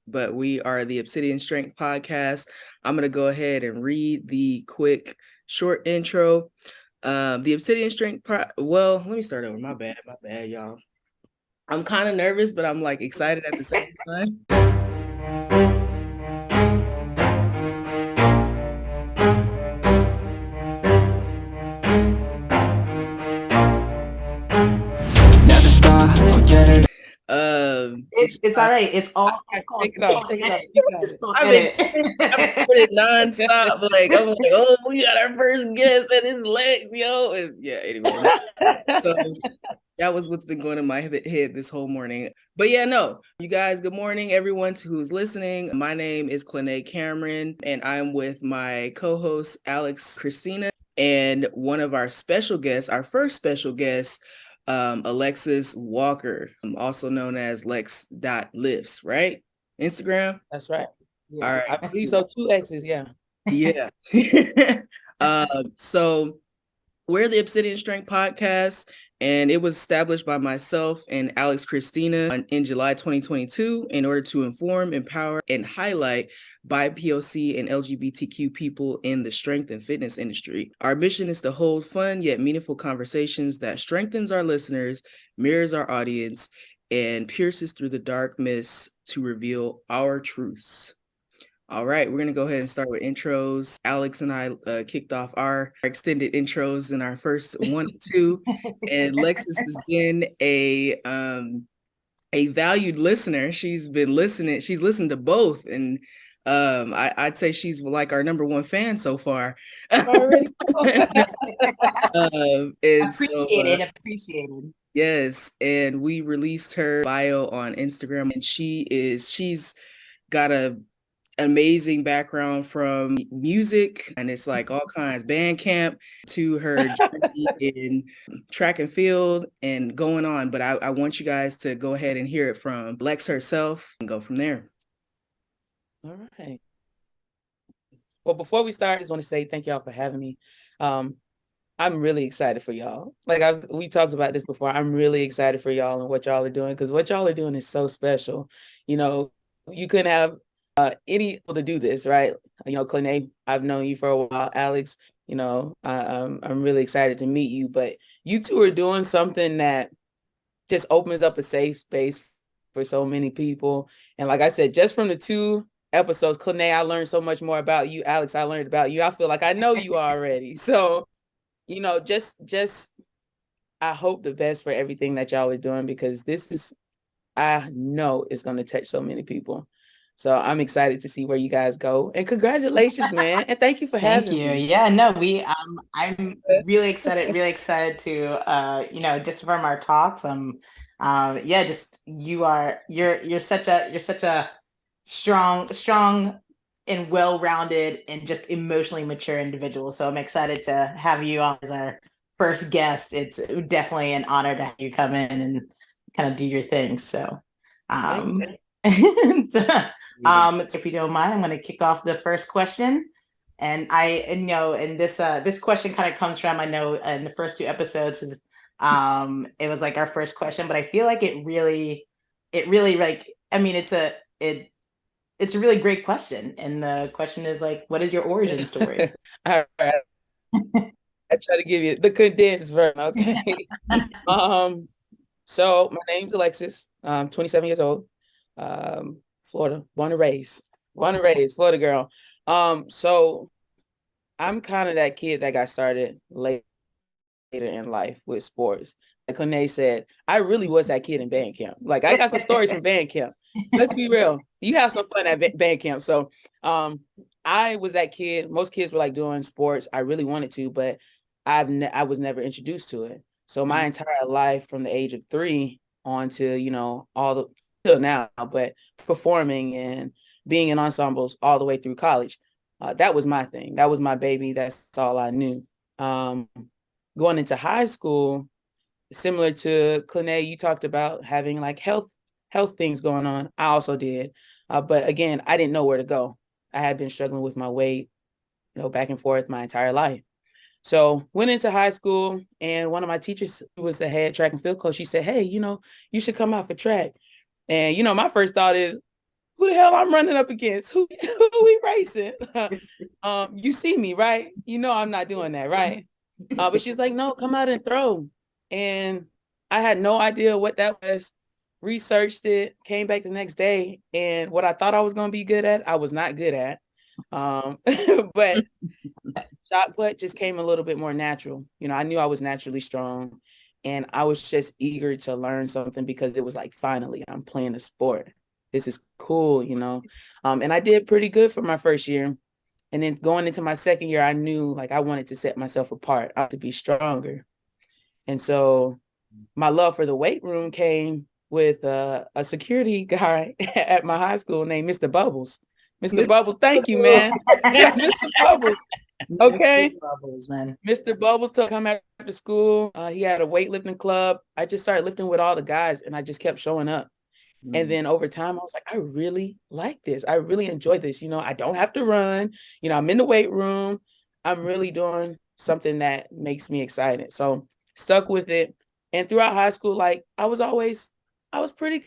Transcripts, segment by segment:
but we are the Obsidian Strength Podcast. I'm going to go ahead and read the quick, short intro. The Obsidian Strength, well, let me start over. My bad, y'all. I'm kind of nervous, but I'm like excited at the same time. Never stop, don't get it. It's all right. It's all take it off. I've been it nonstop. I'm like, oh, we got our first guest and his legs, yo. And yeah, anyway. So that was what's been going in my head this whole morning. But yeah, no, you guys, good morning, everyone who's listening. My name is Clene Cameron, and I'm with my co-host, Alex Christina, and one of our special guests, our first special guest, Alexis Walker, also known as Lex.lifts, right? Instagram? That's right. Yeah. All right. I believe so. 2 X's, yeah. Yeah. So we're the Obsidian Strength Podcast, and it was established by myself and Alex Christina in July 2022 in order to inform, empower, and highlight BIPOC and LGBTQ people in the strength and fitness industry. Our mission is to hold fun yet meaningful conversations that strengthens our listeners, mirrors our audience, and pierces through the dark mists to reveal our truths. All right, we're going to go ahead and start with intros. Alex and I kicked off our extended intros in our first 1 and 2, and Lexis has been a valued listener. She's been listening. She's listened to both, and I'd say she's like our number 1 fan so far. Appreciated. Yes, and we released her bio on Instagram, and she's got a amazing background from music, and it's like all kinds, band camp, to her journey in track and field and going on. But I want you guys to go ahead and hear it from Lex herself and go from there. All right. Well, before we start, I just want to say thank y'all for having me. I'm really excited for y'all. We talked about this before. I'm really excited for y'all and what y'all are doing, because what y'all are doing is so special. You know, you couldn't have any to do this, right? You know, Clene, I've known you for a while. Alex, you know, I'm really excited to meet you, but you two are doing something that just opens up a safe space for so many people. And like I said, just from the 2 episodes, Clene, I learned so much more about you. Alex, I learned about you. I feel like I know you already. So, you know, just I hope the best for everything that y'all are doing, because this is, I know it's going to touch so many people. So I'm excited to see where you guys go, and congratulations, man. And thank you for having me. Thank you. Yeah, no, I'm really excited to, you know, just from our talks. Yeah, just you're such a strong and well-rounded and just emotionally mature individual. So I'm excited to have you on as our first guest. It's definitely an honor to have you come in and kind of do your thing. So, if you don't mind, I'm going to kick off the first question. And this question kind of comes from, I know in the first 2 episodes, it was like our first question, but I feel like it really like, I mean, it's a really great question. And the question is like, what is your origin story? All right. I try to give you the condensed version. Okay. So my name's Alexis. I'm 27 years old. Florida, born and raised, Florida girl. So I'm kind of that kid that got started later in life with sports. Like Clene said, I really was that kid in band camp. Like, I got some stories from band camp. Let's be real. You have some fun at band camp. So I was that kid. Most kids were like doing sports. I really wanted to, but I was never introduced to it. So my entire life, from the age of 3 on to, you know, till now, but performing and being in ensembles all the way through college, that was my thing. That was my baby. That's all I knew. Going into high school, similar to Clene, you talked about having like health things going on. I also did, but again, I didn't know where to go. I had been struggling with my weight, you know, back and forth my entire life. So went into high school, and one of my teachers, who was the head track and field coach, she said, "Hey, you know, you should come out for track." And, you know, my first thought is, who the hell I'm running up against? Who we racing? You see me, right? You know I'm not doing that, right? But she's like, no, come out and throw. And I had no idea what that was. Researched it, came back the next day, and what I thought I was going to be good at, I was not good at. But shot put just came a little bit more natural. You know, I knew I was naturally strong, and I was just eager to learn something because it was like, finally, I'm playing a sport. This is cool, you know. And I did pretty good for my first year. And then going into my second year, I knew like I wanted to set myself apart. I had to be stronger. And so my love for the weight room came with a security guy at my high school named Mr. Bubbles. Mr. Bubbles, thank you, man. Mr. Bubbles. Okay. Mr. Bubbles, man. Mr. Bubbles took him after school. He had a weightlifting club. I just started lifting with all the guys, and I just kept showing up. And then over time, I was like, I really like this. I really enjoy this. You know, I don't have to run. You know, I'm in the weight room. I'm really doing something that makes me excited. So stuck with it. And throughout high school, like I was pretty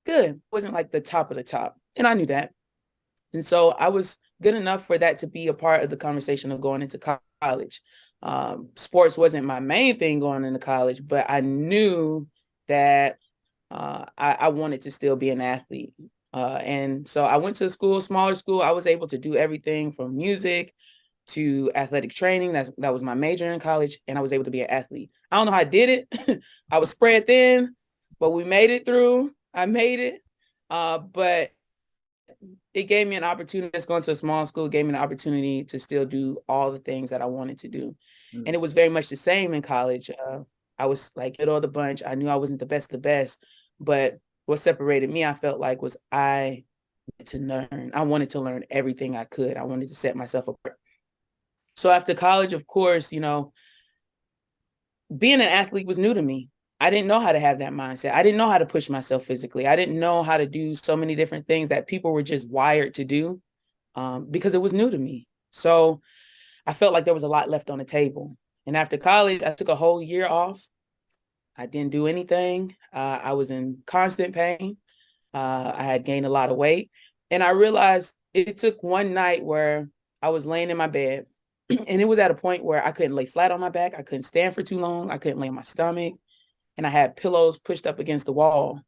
good. Wasn't like the top of the top. And I knew that. And so I was good enough for that to be a part of the conversation of going into college. Sports wasn't my main thing going into college, but I knew that I wanted to still be an athlete. And so I went to a school, smaller school. I was able to do everything from music to athletic training. That was my major in college. And I was able to be an athlete. I don't know how I did it. I was spread thin, but we made it through. I made it. But it gave me an opportunity. Just going to a small school gave me an opportunity to still do all the things that I wanted to do. And it was very much the same in college. I was like middle of the bunch. I knew I wasn't the best of the best, but what separated me, I felt like, was I wanted to learn everything I could. I wanted to set myself apart. So after college, of course, you know, being an athlete was new to me. I didn't know how to have that mindset. I didn't know how to push myself physically. I didn't know how to do so many different things that people were just wired to do because it was new to me. So I felt like there was a lot left on the table. And after college, I took a whole year off. I didn't do anything. I was in constant pain. I had gained a lot of weight. And I realized it took one night where I was laying in my bed and it was at a point where I couldn't lay flat on my back. I couldn't stand for too long. I couldn't lay on my stomach. And I had pillows pushed up against the wall.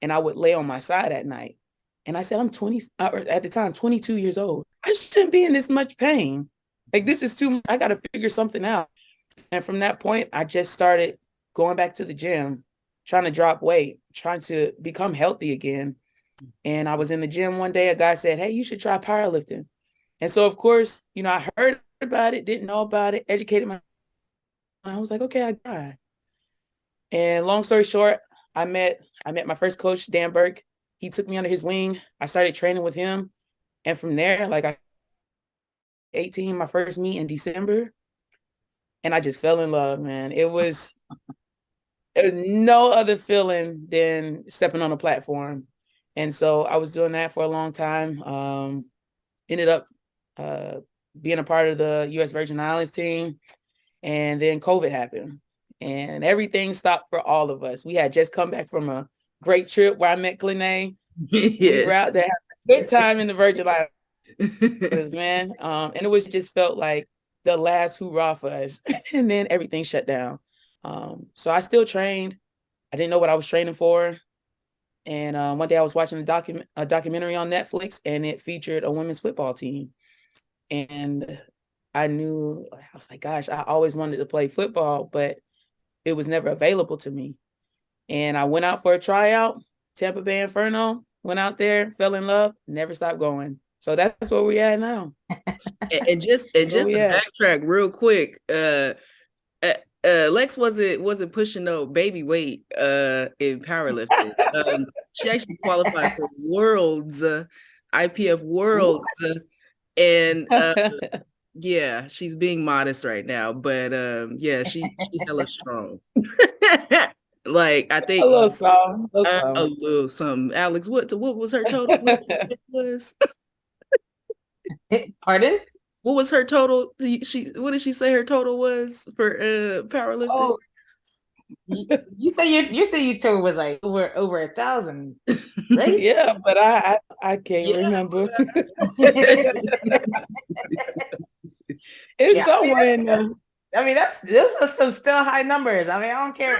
And I would lay on my side at night. And I said, I'm 20, or at the time, 22 years old. I shouldn't be in this much pain. Like, this is too much. I got to figure something out. And from that point, I just started going back to the gym, trying to drop weight, trying to become healthy again. And I was in the gym one day, a guy said, hey, you should try powerlifting. And so, of course, you know, I heard about it, didn't know about it, educated myself. I was like, okay, I tried. And long story short, I met my first coach, Dan Burke. He took me under his wing. I started training with him. And from there, like I 18, my first meet in December. And I just fell in love, man. It was no other feeling than stepping on a platform. And so I was doing that for a long time. Ended up being a part of the U.S. Virgin Islands team. And then COVID happened. And everything stopped for all of us. We had just come back from a great trip where I met Glenay. Yeah. We were out there having a good time in the Virgin Islands, man. And it was just felt like the last hoorah for us. And then everything shut down. So I still trained. I didn't know what I was training for. And one day I was watching a documentary on Netflix, and it featured a women's football team. And I was like, gosh, I always wanted to play football, but it was never available to me. And I went out for a tryout, Tampa Bay Inferno, went out there, fell in love, never stopped going. So that's where we at now. and just to backtrack real quick, Lex wasn't pushing no baby weight in powerlifting. She actually qualified for worlds, IPF worlds, and yeah, she's being modest right now, but yeah, she's hella strong. Like, I think a little something. A little something. Alex, what was her total? Was Pardon? What was her total? What did she say her total was for powerlifting? You say your tour was like over 1,000, right? Yeah, but I can't remember. It's Yeah, somewhere in there. Those are some still high numbers. I mean, I don't care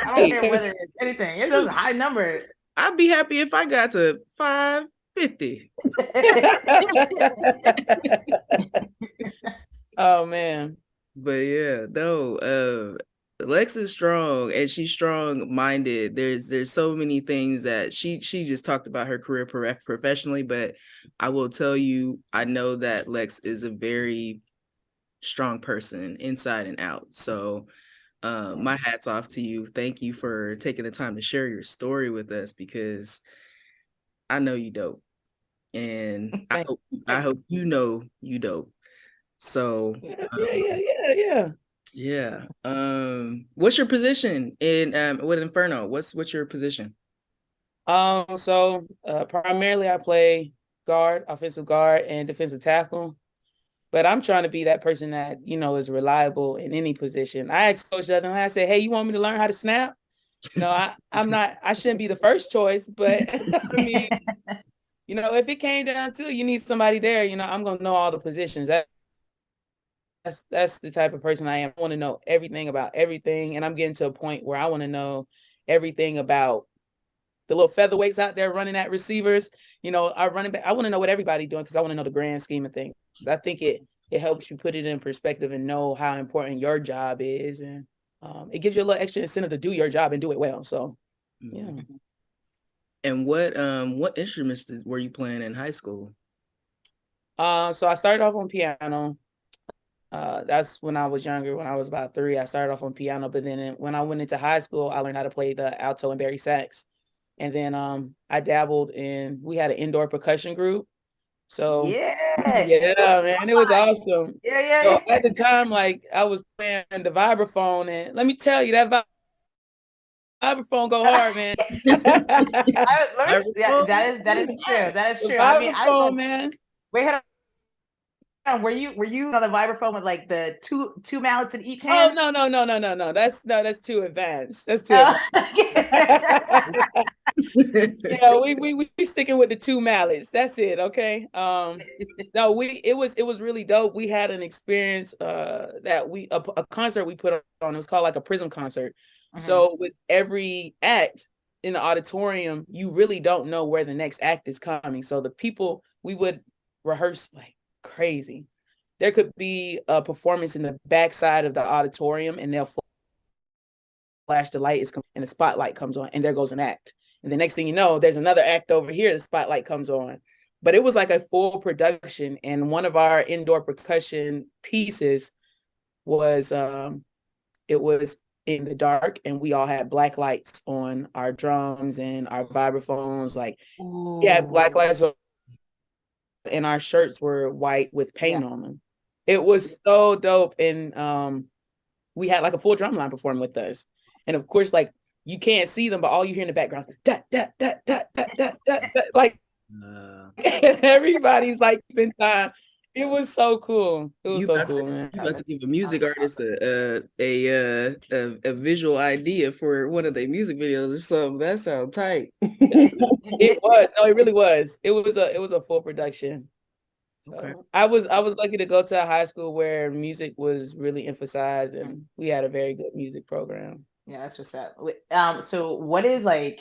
whether it's anything. It does a high number. I'd be happy if I got to 550. Oh man. But yeah, no, Lex is strong and she's strong minded. There's so many things that she just talked about her career professionally, but I will tell you, I know that Lex is a very strong person inside and out. So my hat's off to you. Thank you for taking the time to share your story with us, because I know you dope. And I hope you know you dope. So Yeah. what's your position in with Inferno? What's your position? So primarily I play guard, offensive guard, and defensive tackle. But I'm trying to be that person that, is reliable in any position. I asked Coach the other night, I said, hey, you want me to learn how to snap? I shouldn't be the first choice, but I mean, if it came down to it, you need somebody there, I'm gonna know all the positions. That's the type of person I am. I want to know everything about everything. And I'm getting to a point where I want to know everything about the little featherweights out there running at receivers, our running back. I want to know what everybody's doing, because I want to know the grand scheme of things. I think it helps you put it in perspective and know how important your job is, and it gives you a little extra incentive to do your job and do it well. So, yeah. And what instruments were you playing in high school? So I started off on piano. That's when I was younger. When I was about 3, I started off on piano. But then when I went into high school, I learned how to play the alto and bari sax. And then I dabbled in. We had an indoor percussion group. So yeah, man, it was awesome. Yeah. So at the time, like, I was playing the vibraphone, and let me tell you, that vibraphone go hard, man. That is true. That is The true. vibraphone, man. Wait, hold on. Were you on the vibraphone with like the two mallets in each Oh, hand? no. That's too advanced. That's too advanced. Yeah, we sticking with the 2 mallets. That's it. Okay. No, it was really dope. We had an experience that a concert we put on. It was called like a Prism concert. Mm-hmm. So with every act in the auditorium, you really don't know where the next act is coming. So the people, we would rehearse like crazy. There could be a performance in the backside of the auditorium, and they'll flash the light and the spotlight comes on, and there goes an act. And the next thing you know, there's another act over here, the spotlight comes on. But it was like a full production, and one of our indoor percussion pieces was it was in the dark, and we all had black lights on our drums and our vibraphones. Like, yeah, black lights, and our shirts were white with paint on them. It was so dope. And we had like a full drum line perform with us. And of course, like, you can't see them, but all you hear in the background, like everybody's like spend time. It was so cool. It was so cool, man. You about to give a music artist a visual idea for one of their music videos or something. That sounds tight. It was. No, it really was. It was a full production. So okay. I was lucky to go to a high school where music was really emphasized, and we had a very good music program. Yeah, that's what's up. So what is like?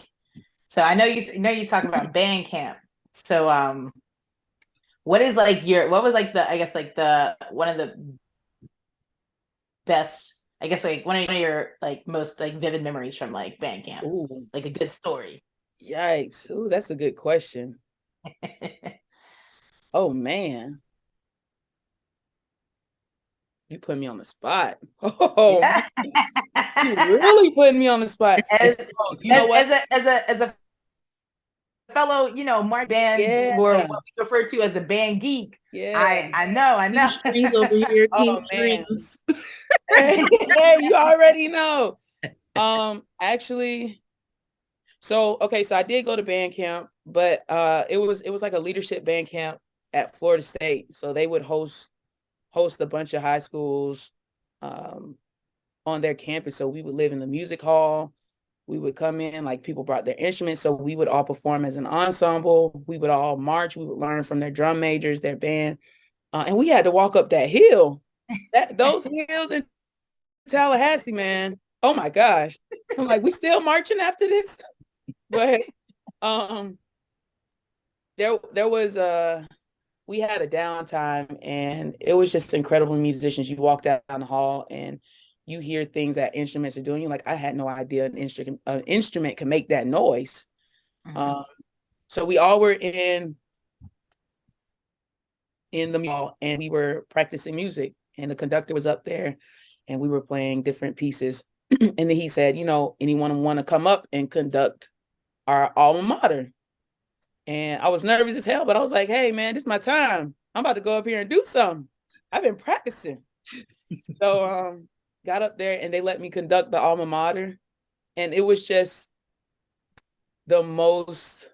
So I know you talk about band camp. So what is like what was like the one of the best, I guess, like one of your like most like vivid memories from like band camp? Ooh. Like a good story. Yikes! Ooh, that's a good question. Oh man, you put me on the spot. Oh, you really putting me on the spot. You know what? As a fellow, Mark band, or what we refer to as the band geek. Yeah, I know. Strings over here, team strings. Hey, you already know. Actually, so I did go to band camp, but it was like a leadership band camp at Florida State. So they would host a bunch of high schools on their campus. So we would live in the music hall. We would come in, like people brought their instruments, so we would all perform as an ensemble. We would all march. We would learn from their drum majors, their band, and we had to walk up that hill. Those hills in Tallahassee, man. Oh my gosh! I'm like, we still marching after this, but there was we had a downtime, and it was just incredible musicians. You walk down the hall and you hear things that instruments are doing. You're like, I had no idea an instrument can make that noise. So we all were in the hall, and we were practicing music, and the conductor was up there, and we were playing different pieces. And then he said, anyone want to come up and conduct our alma mater? And I was nervous as hell, but I was like, hey man, this is my time. I'm about to go up here and do something. I've been practicing. So got up there, and they let me conduct the alma mater. And it was just the most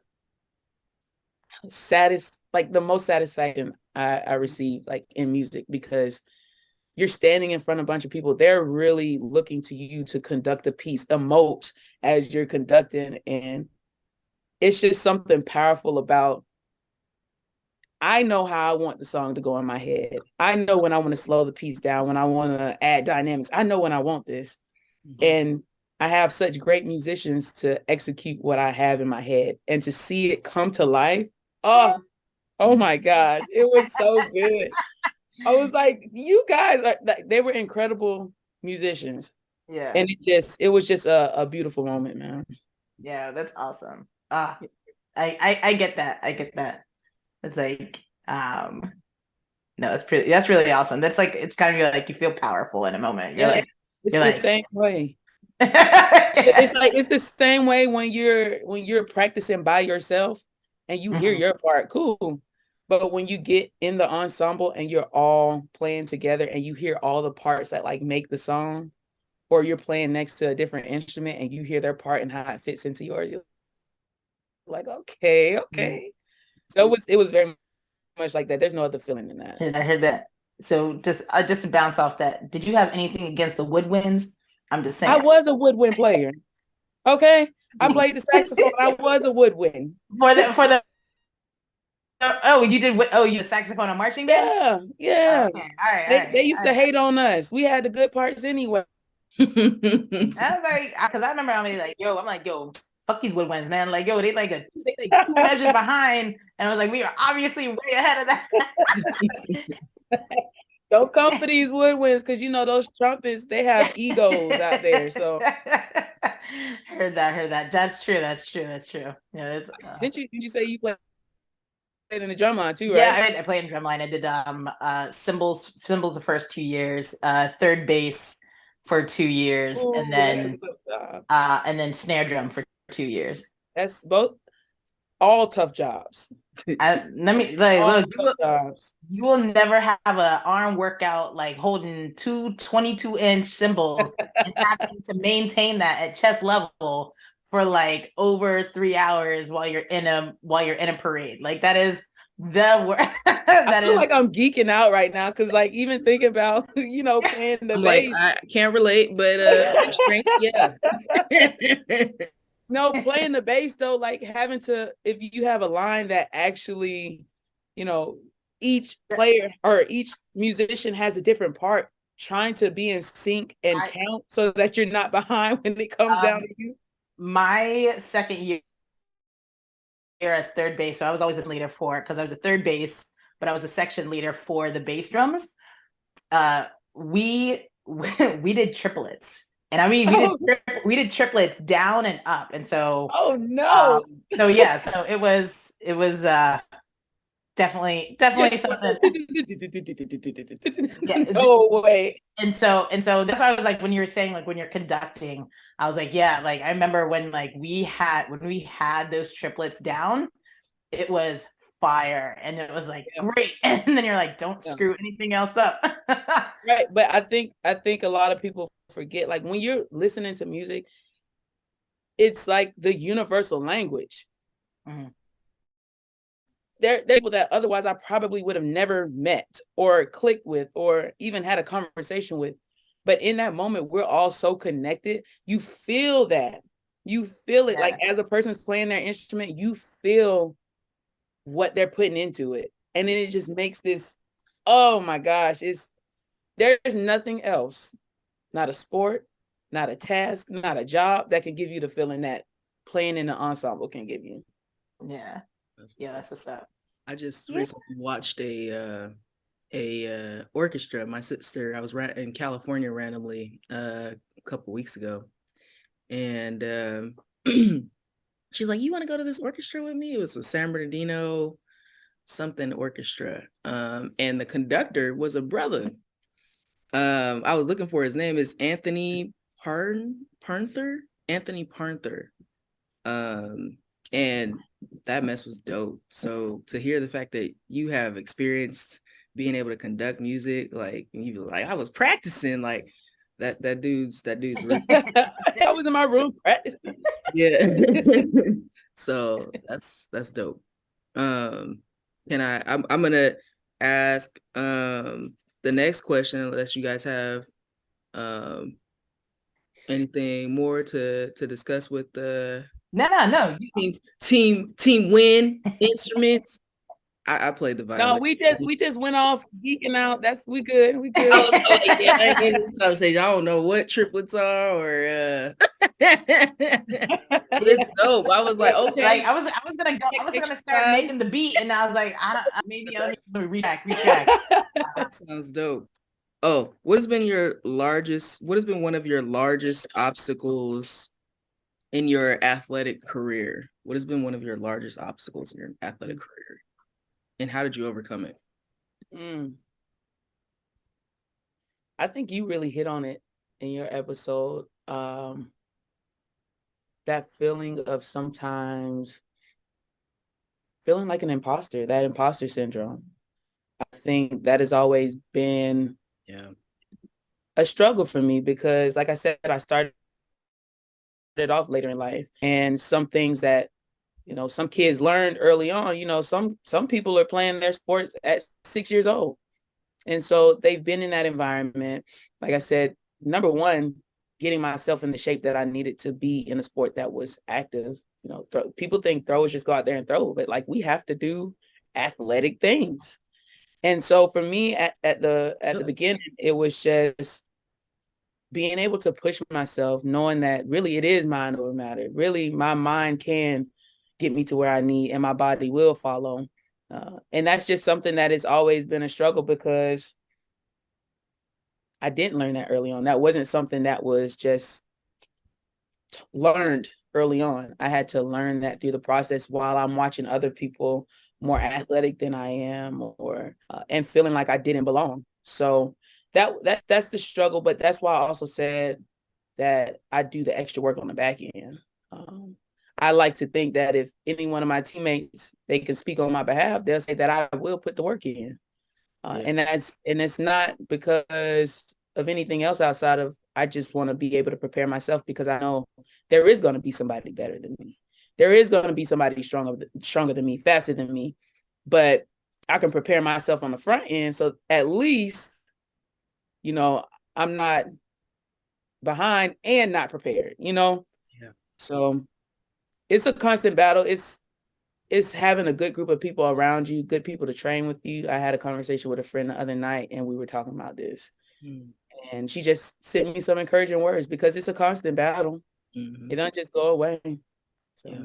satisfaction I received, like, in music, because you're standing in front of a bunch of people. They're really looking to you to conduct a piece, emote as you're conducting. And it's just something powerful about, I know how I want the song to go in my head. I know when I want to slow the piece down, when I want to add dynamics. I know when I want this. And I have such great musicians to execute what I have in my head, and to see it come to life. Oh my God. It was so good. I was like, you guys they were incredible musicians. Yeah. And it was just a beautiful moment, man. Yeah, that's awesome. I get that. I get that. It's like, no, that's really awesome. That's like, it's kind of like you feel powerful in a moment. You're like, it's the same way. Yeah. It's the same way when you're practicing by yourself and you hear your part, cool. But when you get in the ensemble and you're all playing together and you hear all the parts that like make the song, or you're playing next to a different instrument and you hear their part and how it fits into yours, you're like, okay. So it was very much like that. There's no other feeling than that. I heard that. So just to bounce off that, did you have anything against the woodwinds? I'm just saying. I was a woodwind player. Okay, I played the saxophone. I was a woodwind. For the Oh, you did. Oh, you saxophone and marching band? Yeah. Okay. All right. They used to hate on us. We had the good parts anyway. I was like, because I remember I'm like, yo, fuck these woodwinds, man. Like, yo, they like 2 measures behind, and I was like, we are obviously way ahead of that. Don't come for these woodwinds, because those trumpets, they have egos out there. So heard that. That's true. Yeah, that's. Didn't you say you played in the drum line too, right? Yeah, I played in drum line. I did cymbals the first 2 years, third bass for 2 years. Ooh, and then snare drum for 2 years. That's all tough jobs. Look, you will never have an arm workout like holding 2 22-inch cymbals and having to maintain that at chest level for like over 3 hours while you're in a parade. Like, that is the word. I feel like I'm geeking out right now, because like, even thinking about playing the bass. Like, I can't relate, but strength, yeah. No, playing the bass though, like having to, if you have a line that actually, each player or each musician has a different part, trying to be in sync and count so that you're not behind when it comes down to you. My second year as third bass, so I was always the leader because I was a third bass, but I was a section leader for the bass drums. We did triplets. And I mean, we did triplets down and up, and so. Oh no! So yeah, so it was definitely something. Yeah, no way. And so that's why I was like, when you were saying like when you're conducting, I was like, yeah, like I remember when we had those triplets down, it was fire, and it was like great, and then you're like, don't screw anything else up. Right, but I think a lot of people forget, like, when you're listening to music, it's like the universal language. There are people that otherwise I probably would have never met or clicked with or even had a conversation with, but in that moment we're all so connected. You feel that You feel it. Like as a person's playing their instrument, you feel what they're putting into it. And then it just makes this, oh my gosh, there's nothing else, not a sport, not a task, not a job that can give you the feeling that playing in the ensemble can give you. Yeah. That's what's up. I just recently watched a orchestra. My sister, I was in California randomly a couple weeks ago, and she's like, "You want to go to this orchestra with me?" It was a San Bernardino something orchestra, and the conductor was a brother. I was looking for his name. Is Anthony Parnther. Anthony Parnther. And that mess was dope. So to hear the fact that you have experienced being able to conduct music, like you were like, I was practicing, like that dude's really I was in my room practicing. Yeah. So that's dope. I'm gonna ask the next question, unless you guys have anything more to discuss with the No. team win instruments. I played the violin. No, we just went off geeking out. We good. We good. I in this conversation. I don't know what triplets are or it's dope. I was like, okay. Like I was gonna start making the beat, and I was like, maybe let me retrack. That sounds dope. Oh, what has been one of your largest obstacles in your athletic career? What has been one of your largest obstacles in your athletic career? And how did you overcome it? I think you really hit on it in your episode. That feeling of sometimes feeling like an imposter, that imposter syndrome. I think that has always been a struggle for me because, like I said, I started off later in life, and some things that some kids learned early on. Some people are playing their sports at 6 years old, and so they've been in that environment. Like I said, number one, getting myself in the shape that I needed to be in a sport that was active. People think throwers just go out there and throw, but like we have to do athletic things. And so for me at the beginning, it was just being able to push myself, knowing that really it is mind over matter. Really, my mind can get me to where I need, and my body will follow. And that's just something that has always been a struggle because I didn't learn that early on. That wasn't something that was just learned early on. I had to learn that through the process while I'm watching other people more athletic than I am, or and feeling like I didn't belong. So that's the struggle. But that's why I also said that I do the extra work on the back end. I like to think that if any one of my teammates, they can speak on my behalf, they'll say that I will put the work in. And it's not because of anything else outside of, I just want to be able to prepare myself because I know there is going to be somebody better than me. There is going to be somebody stronger than me, faster than me, but I can prepare myself on the front end. So at least, I'm not behind and not prepared, Yeah. So it's a constant battle. It's having a good group of people around you, good people to train with you. I had a conversation with a friend the other night and we were talking about this. And she just sent me some encouraging words because it's a constant battle. It doesn't just go away. So. Yeah.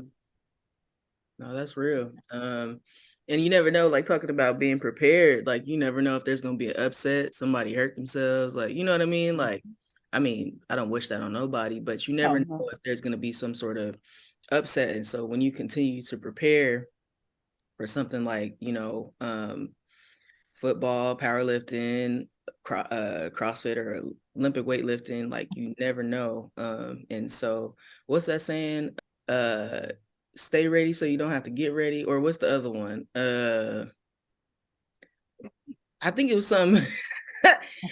No, that's real. And you never know, like talking about being prepared, like you never know if there's going to be an upset, somebody hurt themselves. Like, you know what I mean? Like, I don't wish that on nobody, but you never know if there's going to be some sort of upset. And so when you continue to prepare for something like, football, powerlifting, CrossFit or Olympic weightlifting, like you never know. And so what's that saying? Stay ready so you don't have to get ready. Or what's the other one? I think it was some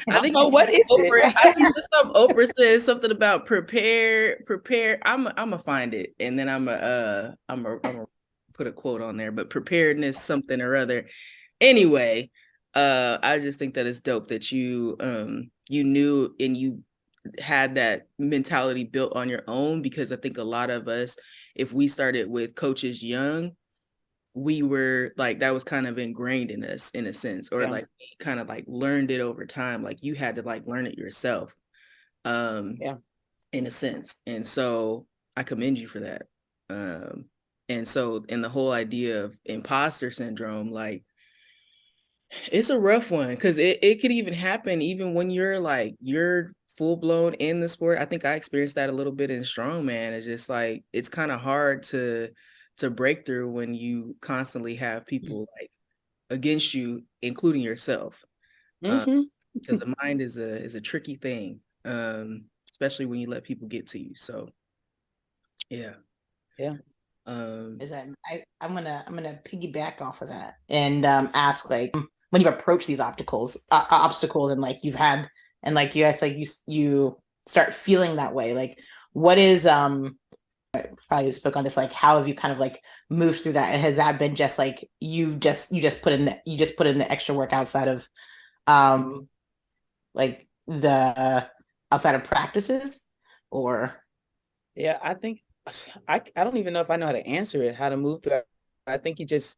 I think what is Oprah, it? I think it was some Oprah said something about prepare. I'm gonna find it and then I'm gonna put a quote on there, but preparedness something or other. Anyway, I just think that it's dope that you you knew and you had that mentality built on your own, because I think a lot of us, if we started with coaches young, we were like, that was kind of ingrained in us in a sense, or like we kind of like learned it over time. Like you had to like learn it yourself, in a sense. And so I commend you for that. And so, in the whole idea of imposter syndrome, like it's a rough one, because it could even happen even when you're full blown in the sport. I think I experienced that a little bit in strongman. It's just like, it's kind of hard to break through when you constantly have people like against you, including yourself. Because the mind is a tricky thing, especially when you let people get to you. So yeah. Is that I'm gonna piggyback off of that and ask, like, when you've approached these obstacles and like you've had, and like you guys, like you start feeling that way, like what is probably spoke on this, like how have you kind of like moved through that? Has that been just like you just put in the extra work outside of like the outside of practices, or I think I don't even know if I know how to answer it, how to move through it. I think you just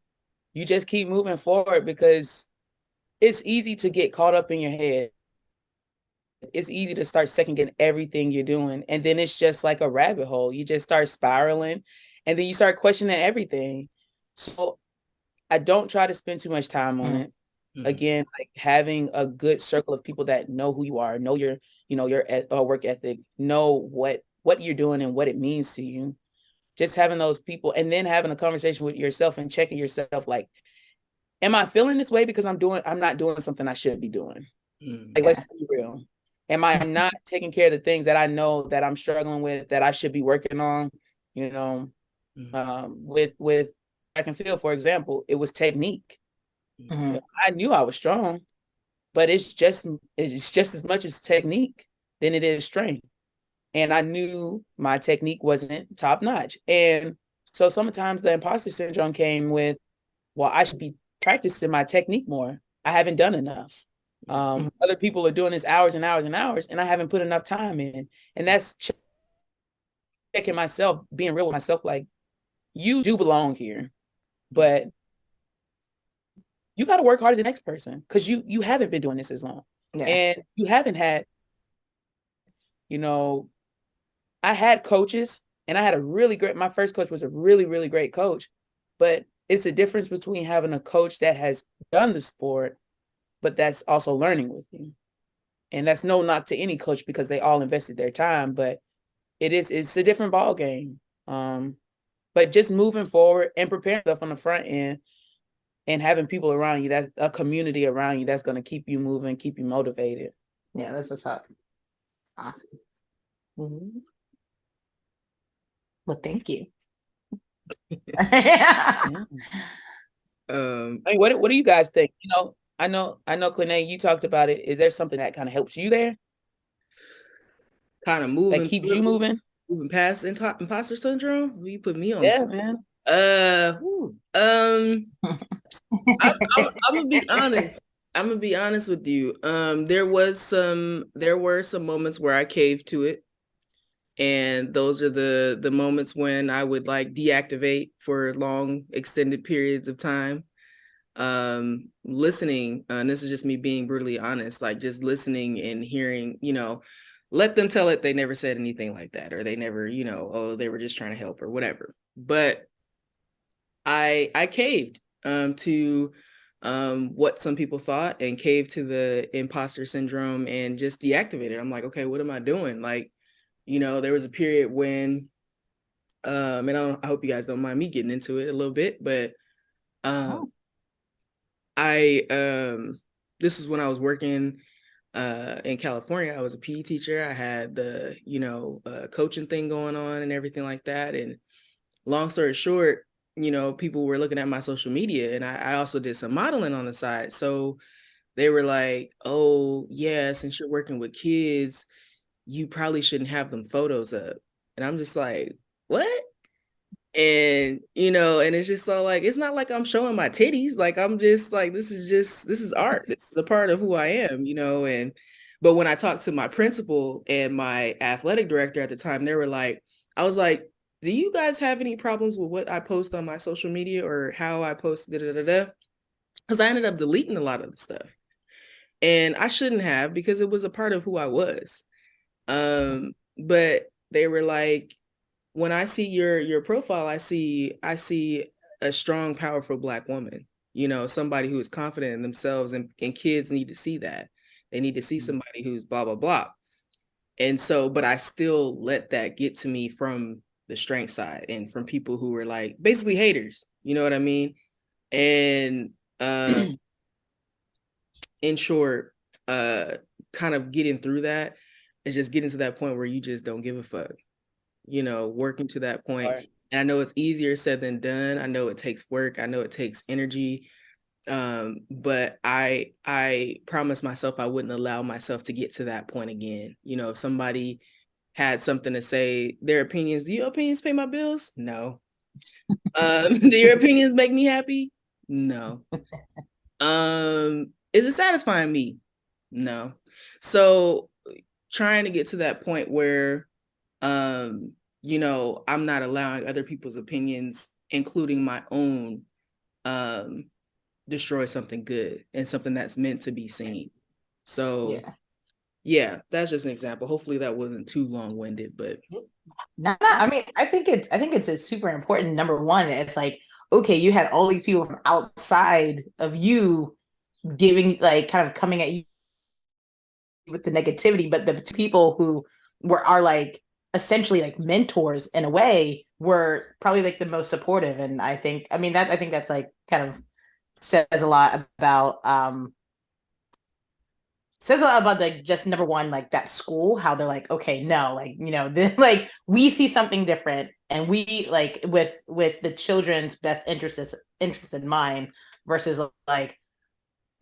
keep moving forward, because it's easy to get caught up in your head. It's easy to start second guessing everything you're doing. And then it's just like a rabbit hole. You just start spiraling, and then you start questioning everything. So I don't try to spend too much time on it. Again, like having a good circle of people that know who you are, know your work ethic, know what you're doing and what it means to you. Just having those people, and then having a conversation with yourself and checking yourself, like, am I feeling this way because I'm not doing something I should be doing? Like, let's be real. Am I not taking care of the things that I know that I'm struggling with, that I should be working on? With I can feel, for example, it was technique. I knew I was strong, but it's just as much as technique than it is strength. And I knew my technique wasn't top notch. And so sometimes the imposter syndrome came with, well, I should be practicing my technique more. I haven't done enough. Other people are doing this hours and hours and hours, and I haven't put enough time in. And that's checking myself, being real with myself, like, you do belong here, but you got to work harder than the next person, because you haven't been doing this as long. And you haven't had, I had coaches, and I had my first coach was a really, really great coach, but it's a difference between having a coach that has done the sport, but that's also learning with you. And that's no knock to any coach, because they all invested their time, but it's a different ball game. But just moving forward and preparing stuff on the front end, and having people around you, that's a community around you that's going to keep you moving, keep you motivated. Yeah, that's what's up. Awesome. Well, thank you. What do you guys think? I know, Clinae, you talked about it. Is there something that kind of helps you there? Kind of moving, that keeps you moving past imposter syndrome? You put me on. Yeah, man. I'm gonna be honest. I'm gonna be honest with you. There were some moments where I caved to it, and those are the moments when I would like deactivate for long extended periods of time. Listening, and this is just me being brutally honest, like just listening and hearing, let them tell it they never said anything like that, or they never, oh, they were just trying to help or whatever. But I caved to what some people thought, and caved to the imposter syndrome, and just deactivated. I'm like, okay, what am I doing? Like, there was a period when and I hope you guys don't mind me getting into it a little bit, but this is when I was working in California. I was a PE teacher. I had the coaching thing going on and everything like that. And long story short, people were looking at my social media, and I also did some modeling on the side. So they were like, oh yeah, since you're working with kids, you probably shouldn't have them photos up. And I'm just like, what? And and it's just so like, it's not like I'm showing my titties. Like, I'm just like, this is art. This is a part of who I am, and But when I talked to my principal and my athletic director at the time, they were like, I was like, do you guys have any problems with what I post on my social media or how I post because I ended up deleting a lot of the stuff. And I shouldn't have, because it was a part of who I was. But they were like, when I see your profile, I see a strong, powerful Black woman, you know, somebody who is confident in themselves, and kids need to see that. They need to see somebody who's blah, blah, blah. And so, but I still let that get to me from the strength side and from people who were like basically haters, you know what I mean? And in short, kind of getting through that is just getting to that point where you just don't give a fuck, you know, working to that point. Right. And I know it's easier said than done. I know it takes work. I know it takes energy. But I promised myself I wouldn't allow myself to get to that point again. You know, if somebody had something to say, their opinions, do your opinions pay my bills? No. Do your opinions make me happy? No. Is it satisfying me? No. So trying to get to that point where you know, I'm not allowing other people's opinions, including my own, destroy something good and something that's meant to be seen. So yeah, that's just an example. Hopefully that wasn't too long-winded, but no, I mean, I think it's a super important. Number one, it's like, okay, you had all these people from outside of you giving, like, kind of coming at you with the negativity, but the people who are like essentially like mentors in a way were probably like the most supportive. And I think that's like kind of says a lot about like just number one, like that school, how they're like, okay, no, like, you know, like we see something different, and we like with the children's best interest in mind, versus like,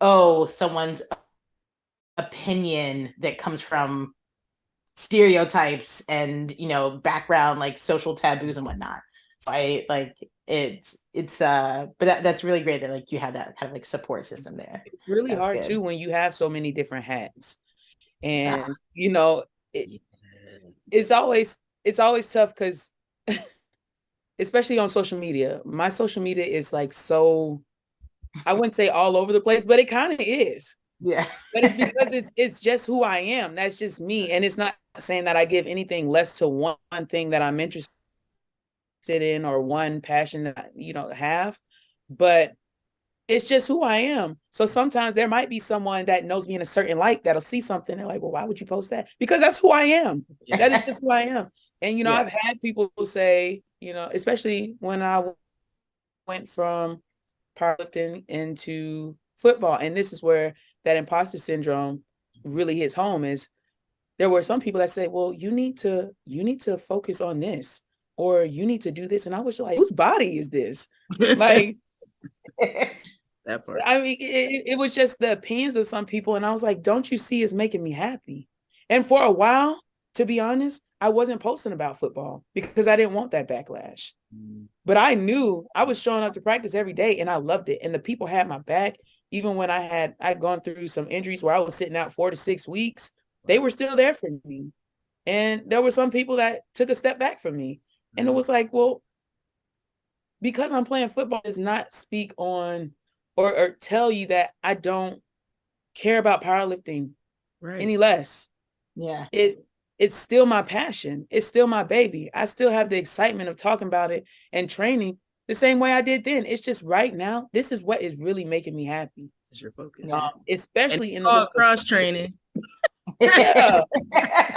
oh, someone's opinion that comes from stereotypes and, you know, background, like social taboos and whatnot. So I like it's but that's really great that like you have that kind of like support system there. It's really That's hard good. too when you have so many different hats, and you know, it's always tough because especially on social media, my social media is like, so I wouldn't say all over the place, but it kind of is. Yeah. But it's because it's just who I am. That's just me. And it's not saying that I give anything less to one thing that I'm interested in, or one passion that I, you know, have, but it's just who I am. So sometimes there might be someone that knows me in a certain light that'll see something and like, well, why would you post that? Because that's who I am. That is just who I am. And, you know, I've had people say, you know, especially when I went from powerlifting into football, and this is where that imposter syndrome really hits home, is there were some people that say, well, you need to focus on this, or you need to do this. And I was like, whose body is this? Like, that part. I mean, it was just the opinions of some people. And I was like, don't you see it's making me happy? And for a while, to be honest, I wasn't posting about football because I didn't want that backlash. But I knew I was showing up to practice every day and I loved it. And the people had my back. Even when I'd gone through some injuries where I was sitting out 4 to 6 weeks, they were still there for me. And there were some people that took a step back from me. And it was like, well, because I'm playing football does not speak on or tell you that I don't care about powerlifting any less. Yeah. It's still my passion. It's still my baby. I still have the excitement of talking about it and training the same way I did then. It's just right now, this is what is really making me happy. Is your focus. Especially and in the cross training. Yeah.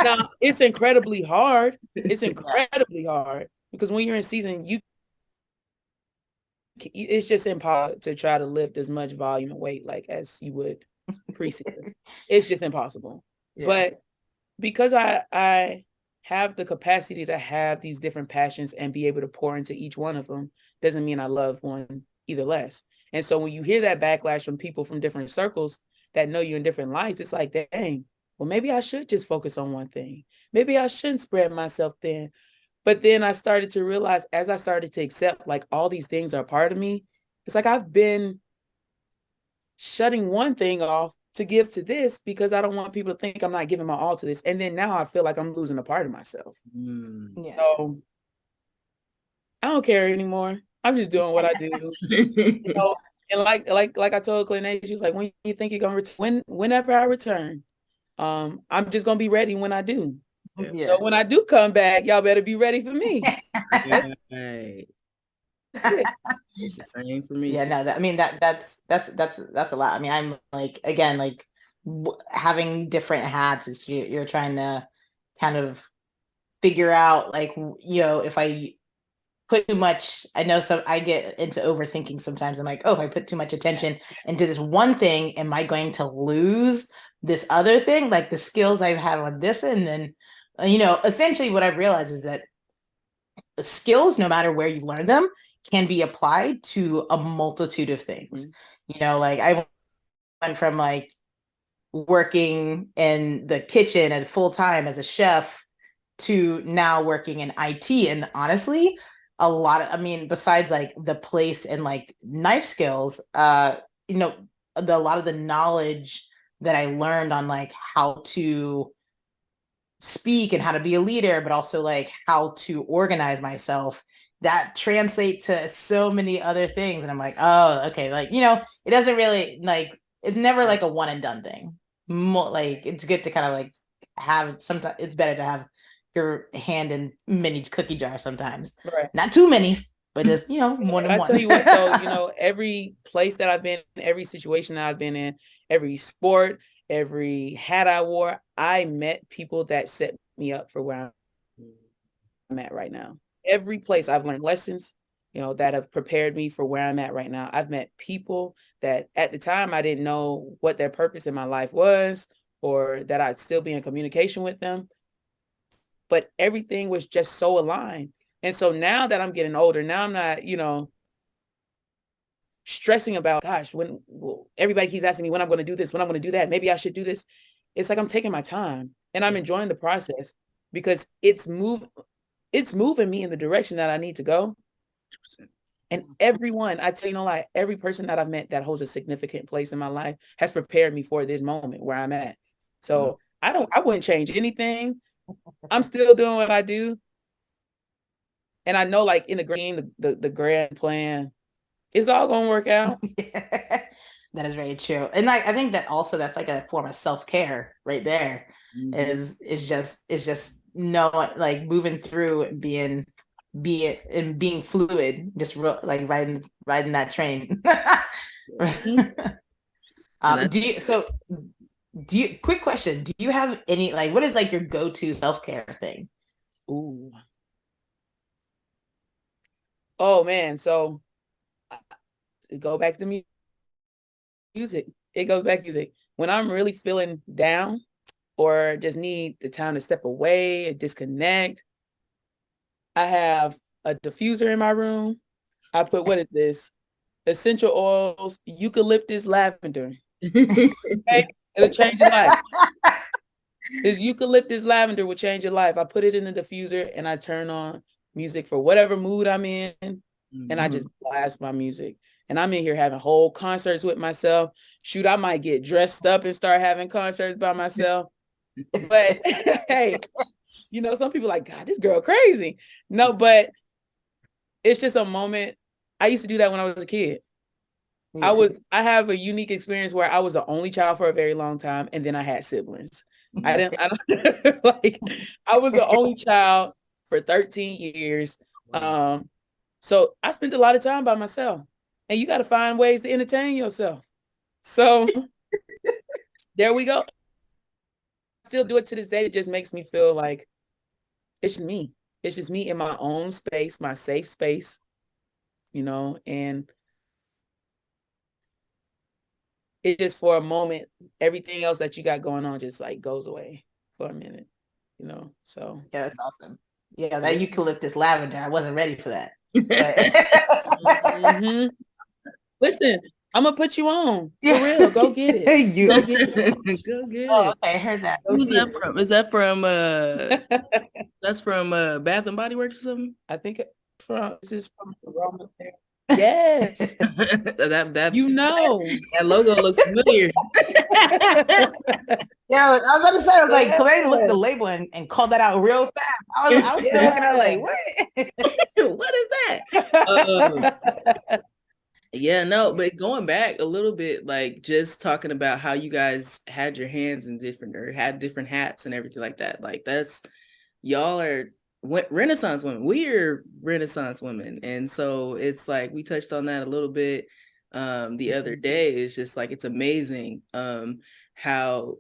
Now, it's incredibly hard. It's incredibly hard because when you're in season, it's just impossible to try to lift as much volume and weight like as you would preseason. It's just impossible. Yeah. But because I have the capacity to have these different passions and be able to pour into each one of them, doesn't mean I love one either less. And so when you hear that backlash from people from different circles that know you in different lights, it's like, dang, well, maybe I should just focus on one thing. Maybe I shouldn't spread myself thin. But then I started to realize, as I started to accept like all these things are part of me, it's like I've been shutting one thing off to give to this because I don't want people to think I'm not giving my all to this. And then now I feel like I'm losing a part of myself. Yeah. So I don't care anymore. I'm just doing what I do. And like I told Clint, she was like, when you think you're gonna return, whenever I return, I'm just gonna be ready when I do. Yeah. So when I do come back, y'all better be ready for me. Right. That's it. It's the same for me. Yeah, too. no, I mean that's a lot. I mean, I'm like, again, like having different hats is you're trying to kind of figure out, like, if I put too much, I know I get into overthinking sometimes. I'm like, oh, if I put too much attention into this one thing, am I going to lose this other thing, like the skills I have on this? And then, essentially what I've realized is that skills, no matter where you learn them, can be applied to a multitude of things. Like I went from like working in the kitchen at full time as a chef to now working in IT. And honestly, a lot of, I mean, besides like the place and like knife skills, a lot of the knowledge that I learned on like how to speak and how to be a leader, but also like how to organize myself, that translate to so many other things. And I'm like, oh, okay. Like, it doesn't really, like, it's never like a one and done thing. Like, it's good to kind of like have, sometimes it's better to have your hand in many cookie jars sometimes. Right. Not too many, but just, more than I one. tell you what, though, every place that I've been in, every situation that I've been in, every sport, every hat I wore, I met people that set me up for where I'm at right now. Every place I've learned lessons, that have prepared me for where I'm at right now. I've met people that at the time I didn't know what their purpose in my life was, or that I'd still be in communication with them. But everything was just so aligned. And so now that I'm getting older, now I'm not, stressing about, gosh, when everybody keeps asking me when I'm going to do this, when I'm going to do that, maybe I should do this. It's like I'm taking my time and I'm enjoying the process because it's moving me in the direction that I need to go. And everyone, I tell you no lie, every person that I've met that holds a significant place in my life has prepared me for this moment where I'm at. So I wouldn't change anything. I'm still doing what I do. And I know, like, in the grand plan, it's all gonna work out. That is very true. And like, I think that also that's like a form of self-care right there. Is just like moving through and being fluid, just like riding that train. Quick question, do you have any, like, what is like your go-to self-care thing? Ooh. Oh man, so go back to music. It goes back to music. When I'm really feeling down or just need the time to step away and disconnect, I have a diffuser in my room. I put, what is this? Essential oils, eucalyptus, lavender. Okay? It'll change your life. This eucalyptus lavender will change your life. I put it in the diffuser and I turn on music for whatever mood I'm in, and I just blast my music. And I'm in here having whole concerts with myself. Shoot, I might get dressed up and start having concerts by myself. But hey, some people are like, God, this girl crazy. No, but it's just a moment. I used to do that when I was a kid. Yeah. I have a unique experience where I was the only child for a very long time, and then I had siblings. I don't like, I was the only child for 13 years. So I spent a lot of time by myself, and you got to find ways to entertain yourself. So there we go. Still do it to this day. It just makes me feel like it's just me. It's just me in my own space, my safe space, and it just, for a moment, everything else that you got going on just like goes away for a minute, so. Yeah, that's awesome. Yeah, that eucalyptus lavender, I wasn't ready for that. Listen, I'm gonna put you on. For real, go get it. Go get it. Go get Oh, it. okay, I heard that. Who's that from? Is that from that's from Bath and Body Works or something? I think this is from Yes. that You know. that logo looks familiar. Yo, I was about to say, I was like, Yeah. Claire looked at the label and called that out real fast. I was still looking at it like, what? What is that? Yeah, no, but going back a little bit, like just talking about how you guys had your hands in different or had different hats and everything like that. Like that's y'all are Renaissance women. We're Renaissance women. And so it's like we touched on that a little bit the other day. It's just like it's amazing how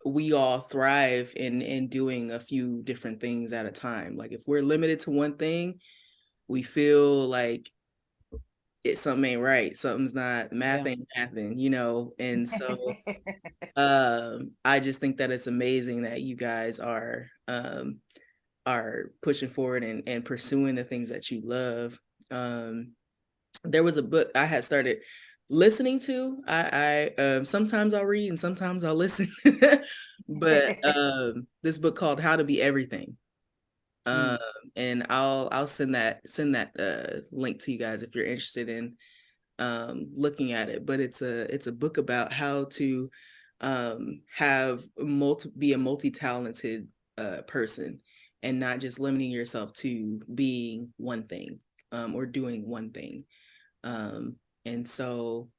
we all thrive in doing a few different things at a time. Like if we're limited to one thing, we feel like something ain't right, something's not, math ain't mathing, you know. And so I just think that it's amazing that you guys are pushing forward and pursuing the things that you love. There was a book I had started listening to. I sometimes I'll read and sometimes I'll listen, but this book called How to Be Everything. And I'll send that link to you guys if you're interested in looking at it. But it's a book about how to be a multi-talented person and not just limiting yourself to being one thing or doing one thing. And so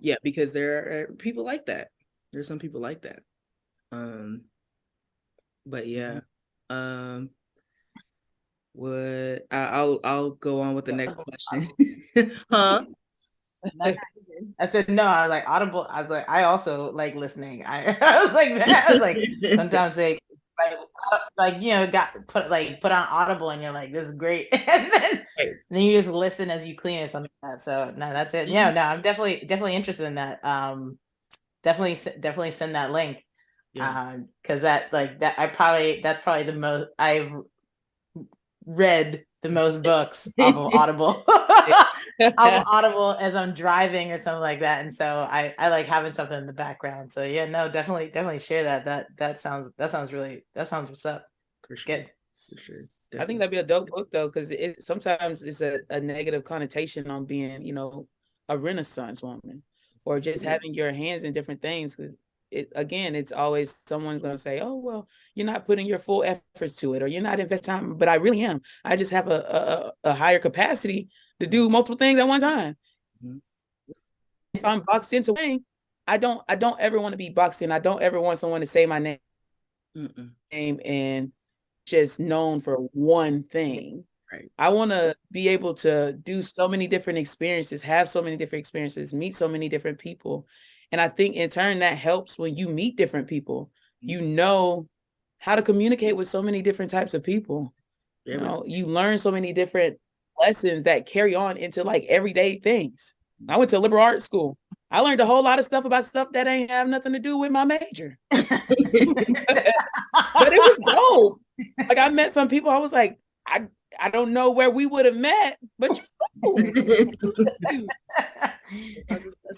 yeah, because there are people like that. There's some people like that. But yeah. What I'll go on with the next question. Huh? I said no. I was like Audible. I was like, I also like listening. I was like sometimes they like you know put on Audible and you're like, this is great, and then you just listen as you clean or something like that. So no, that's it. Yeah, no, I'm definitely interested in that. Definitely send that link. Because that's probably the most I've read the most books off of Audible as I'm driving or something like that. And so I like having something in the background. So yeah, no, definitely share that. That sounds what's up. For sure. Good. For sure. Definitely. I think that'd be a dope book though, because sometimes it's a negative connotation on being, you know, a Renaissance woman or just having your hands in different things. Because it's always someone's going to say, oh, well, you're not putting your full efforts to it or you're not investing time, but I really am. I just have a higher capacity to do multiple things at one time. If I'm boxed into one, I don't ever want to be boxed in. I don't ever want someone to say my name and just known for one thing. Right. I want to be able to do so many different experiences, have so many different experiences, meet so many different people. And I think in turn that helps when you meet different people. You know how to communicate with so many different types of people. You know, you learn so many different lessons that carry on into like everyday things. I went to liberal arts school. I learned a whole lot of stuff about stuff that ain't have nothing to do with my major. But it was dope. Like I met some people, I was like, I don't know where we would have met, but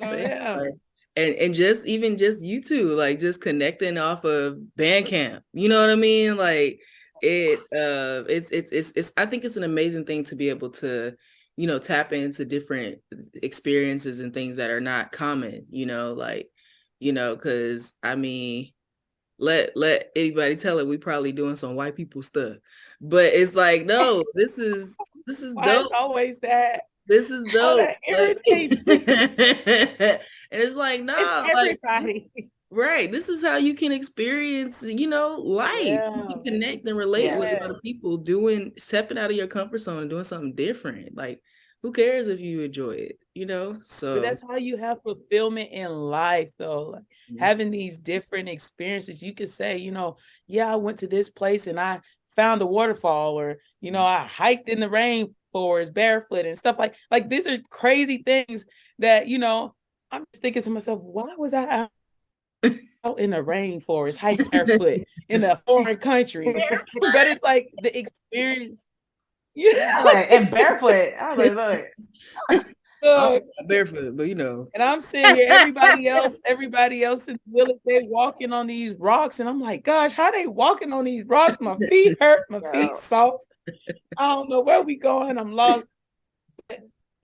yeah. And just even just you two, like just connecting off of Bandcamp, you know what I mean? Like it's I think it's an amazing thing to be able to, you know, tap into different experiences and things that are not common, you know, like, you know, because I mean, let anybody tell it, we probably doing some white people stuff, but it's like, no, this is dope. It's always that. This is dope. Like, and it's like, no, it's everybody. Like, right. This is how you can experience, you know, life. You can connect and relate with other people, stepping out of your comfort zone and doing something different. Like, who cares if you enjoy it, you know? So but that's how you have fulfillment in life, though. Like having these different experiences, you could say, you know, yeah, I went to this place and I found a waterfall, or, you know, I hiked in the rainforest barefoot and stuff like these are crazy things that, you know, I'm just thinking to myself, why was I out in the rainforest hiking barefoot in a foreign country? But it's like the experience. Yeah, like, and barefoot. I was like, look. Barefoot, but you know. And I'm sitting here, everybody else in the village, they walking on these rocks, and I'm like, gosh, how they walking on these rocks? My feet hurt, my feet soft. I don't know where we going. I'm lost.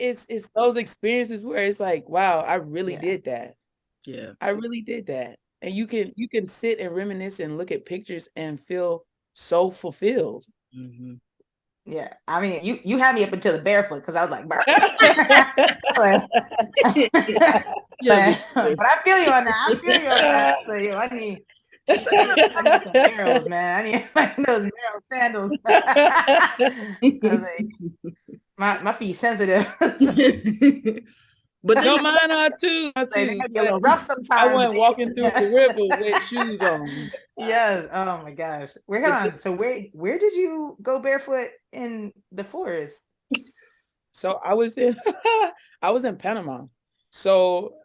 it's those experiences where it's like, wow, I really Yeah. did that. Yeah. I really did that. And you can sit and reminisce and look at pictures and feel so fulfilled. Mhm. Yeah, I mean, you had me up until the barefoot because I was like, but, Yeah. but I feel you on that. I feel you on that. So I need shut up. I need some arrows, man. I need those arrow sandals. I was like, my feet sensitive. But then No, mine are too. They might be a But little rough I sometimes. went walking through the river with shoes on. Yes. Oh my gosh. Wait, hold on. So where did you go barefoot in the forest? So I was in I was in Panama. So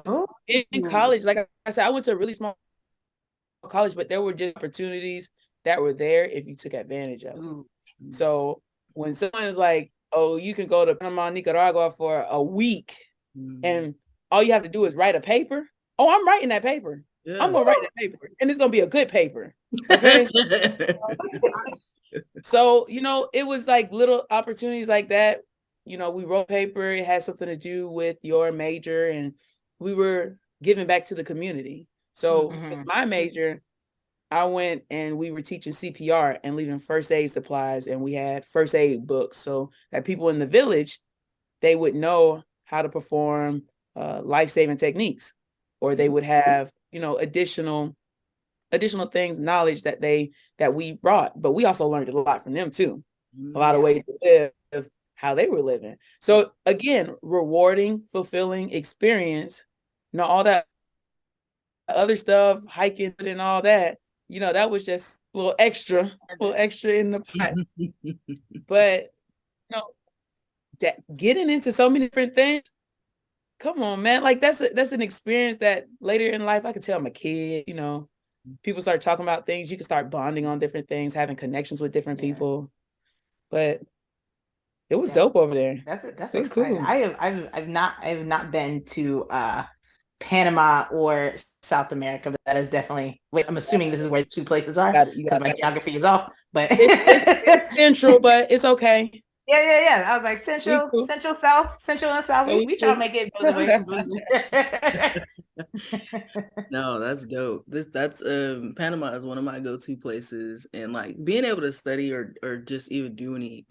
Oh. in college, like I said, I went to a really small college, but there were just opportunities that were there if you took advantage of. Ooh. So when someone's like, "Oh, you can go to Panama, Nicaragua for a week, and all you have to do is write a paper." Oh, I'm writing that paper. Yeah. I'm gonna write that paper, and it's gonna be a good paper. Okay. So it was like little opportunities like that. We wrote paper. It had something to do with your major, and we were giving back to the community. So with my major, I went and we were teaching CPR and leaving first aid supplies, and we had first aid books so that people in the village, they would know how to perform life-saving techniques, or they would have additional things, knowledge that we brought. But we also learned a lot from them too, a lot of ways to live, how they were living. So again, rewarding, fulfilling experience. All that other stuff, hiking and all that, that was just a little extra in the pot. But that getting into so many different things, come on, man. Like that's an experience that later in life I could tell my kid, people start talking about things, you can start bonding on different things, having connections with different people. But it was dope over there. That's It was exciting. cool. I've not been to Panama or South America, but that is definitely. Wait, I'm assuming this is where the two places are because my geography is off. But it's central, but it's okay. Yeah. I was like central, south, central, and south. We try to make it both ways. No, that's dope. That's Panama is one of my go-to places, and like being able to study or just even do any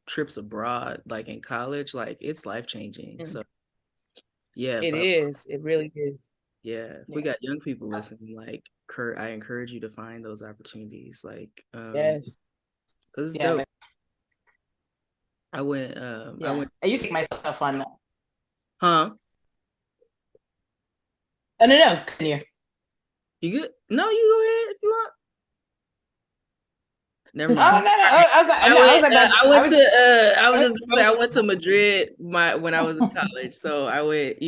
trips abroad, like in college, like it's life-changing. So yeah, it is. It really is. Yeah, if we got young people listening, like I encourage you to find those opportunities, like yes, because it's dope. I went. I used to take myself on that. Huh? Oh, no. Continue. You good? No, you go ahead if you want. Never mind. Oh no! I was just gonna say I went to Madrid when I was in college. So I went.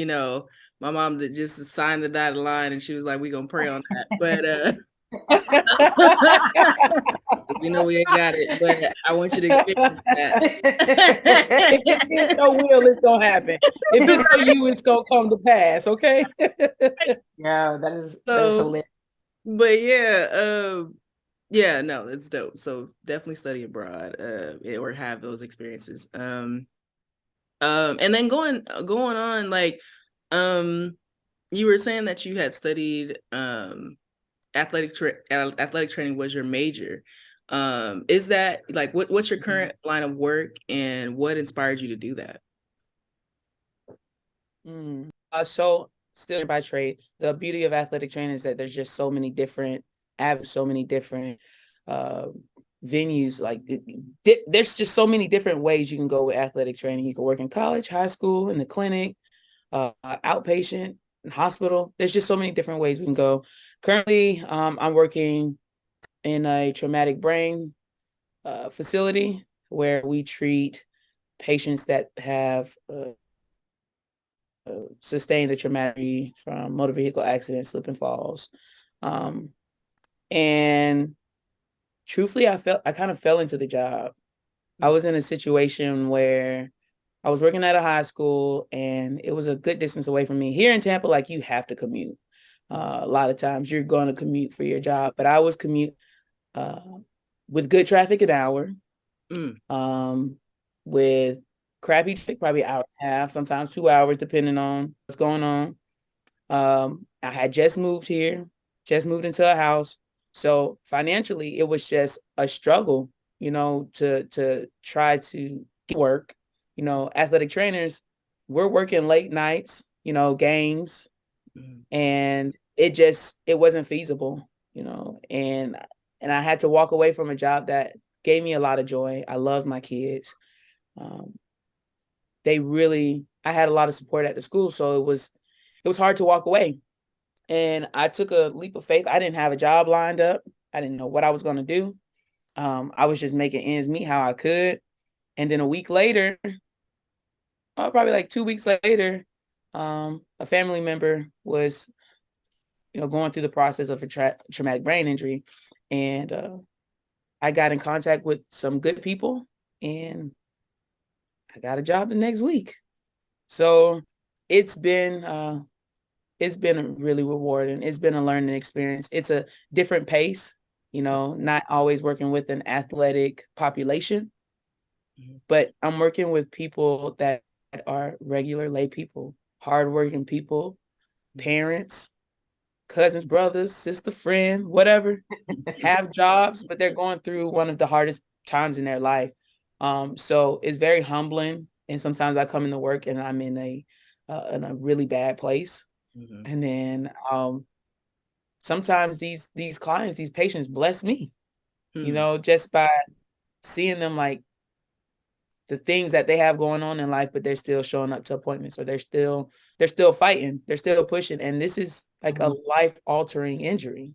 My mom just signed the dotted line, and she was like, "We gonna pray on that." But we ain't got it. But I want you to experience that. If it's your will, it's gonna happen. If it's for you, it's gonna come to pass. Okay. Yeah, that is hilarious. But yeah, no, it's dope. So definitely study abroad, or have those experiences. And then going on, like, you were saying that you had studied athletic training was your major. Is that like what's your current line of work, and what inspired you to do that? So still by trade, the beauty of athletic training is that there's just so many different avenues, so many different venues. Like there's just so many different ways you can go with athletic training. You can work in college, high school, in the clinic, outpatient, hospital. There's just so many different ways we can go. Currently, I'm working in a traumatic brain facility where we treat patients that have sustained a traumatic from motor vehicle accidents, slip and falls. And truthfully, I kind of fell into the job. I was in a situation where I was working at a high school, and it was a good distance away from me. Here in Tampa, like, you have to commute. A lot of times you're going to commute for your job, but I was commute with good traffic an hour, with crappy, probably an hour and a half, sometimes 2 hours, depending on what's going on. I had just moved here, just moved into a house. So financially, it was just a struggle, to try to get work. Athletic trainers, we're working late nights, games, and it wasn't feasible, and I had to walk away from a job that gave me a lot of joy. I loved my kids. Um, I had a lot of support at the school, so it was hard to walk away. And I took a leap of faith. I didn't have a job lined up. I didn't know what I was going to do. I was just making ends meet how I could. And then a week later, probably like 2 weeks later, a family member was, going through the process of a traumatic brain injury. And I got in contact with some good people, and I got a job the next week. So it's been really rewarding. It's been a learning experience. It's a different pace, not always working with an athletic population, but I'm working with people that are regular lay people, hardworking people, parents, cousins, brothers, sister, friend, whatever, have jobs, but they're going through one of the hardest times in their life. So it's very humbling. And sometimes I come into work and I'm in a really bad place. And then sometimes these clients, these patients bless me, just by seeing them, like, the things that they have going on in life, but they're still showing up to appointments, or they're still fighting, they're still pushing. And this is like a life-altering injury.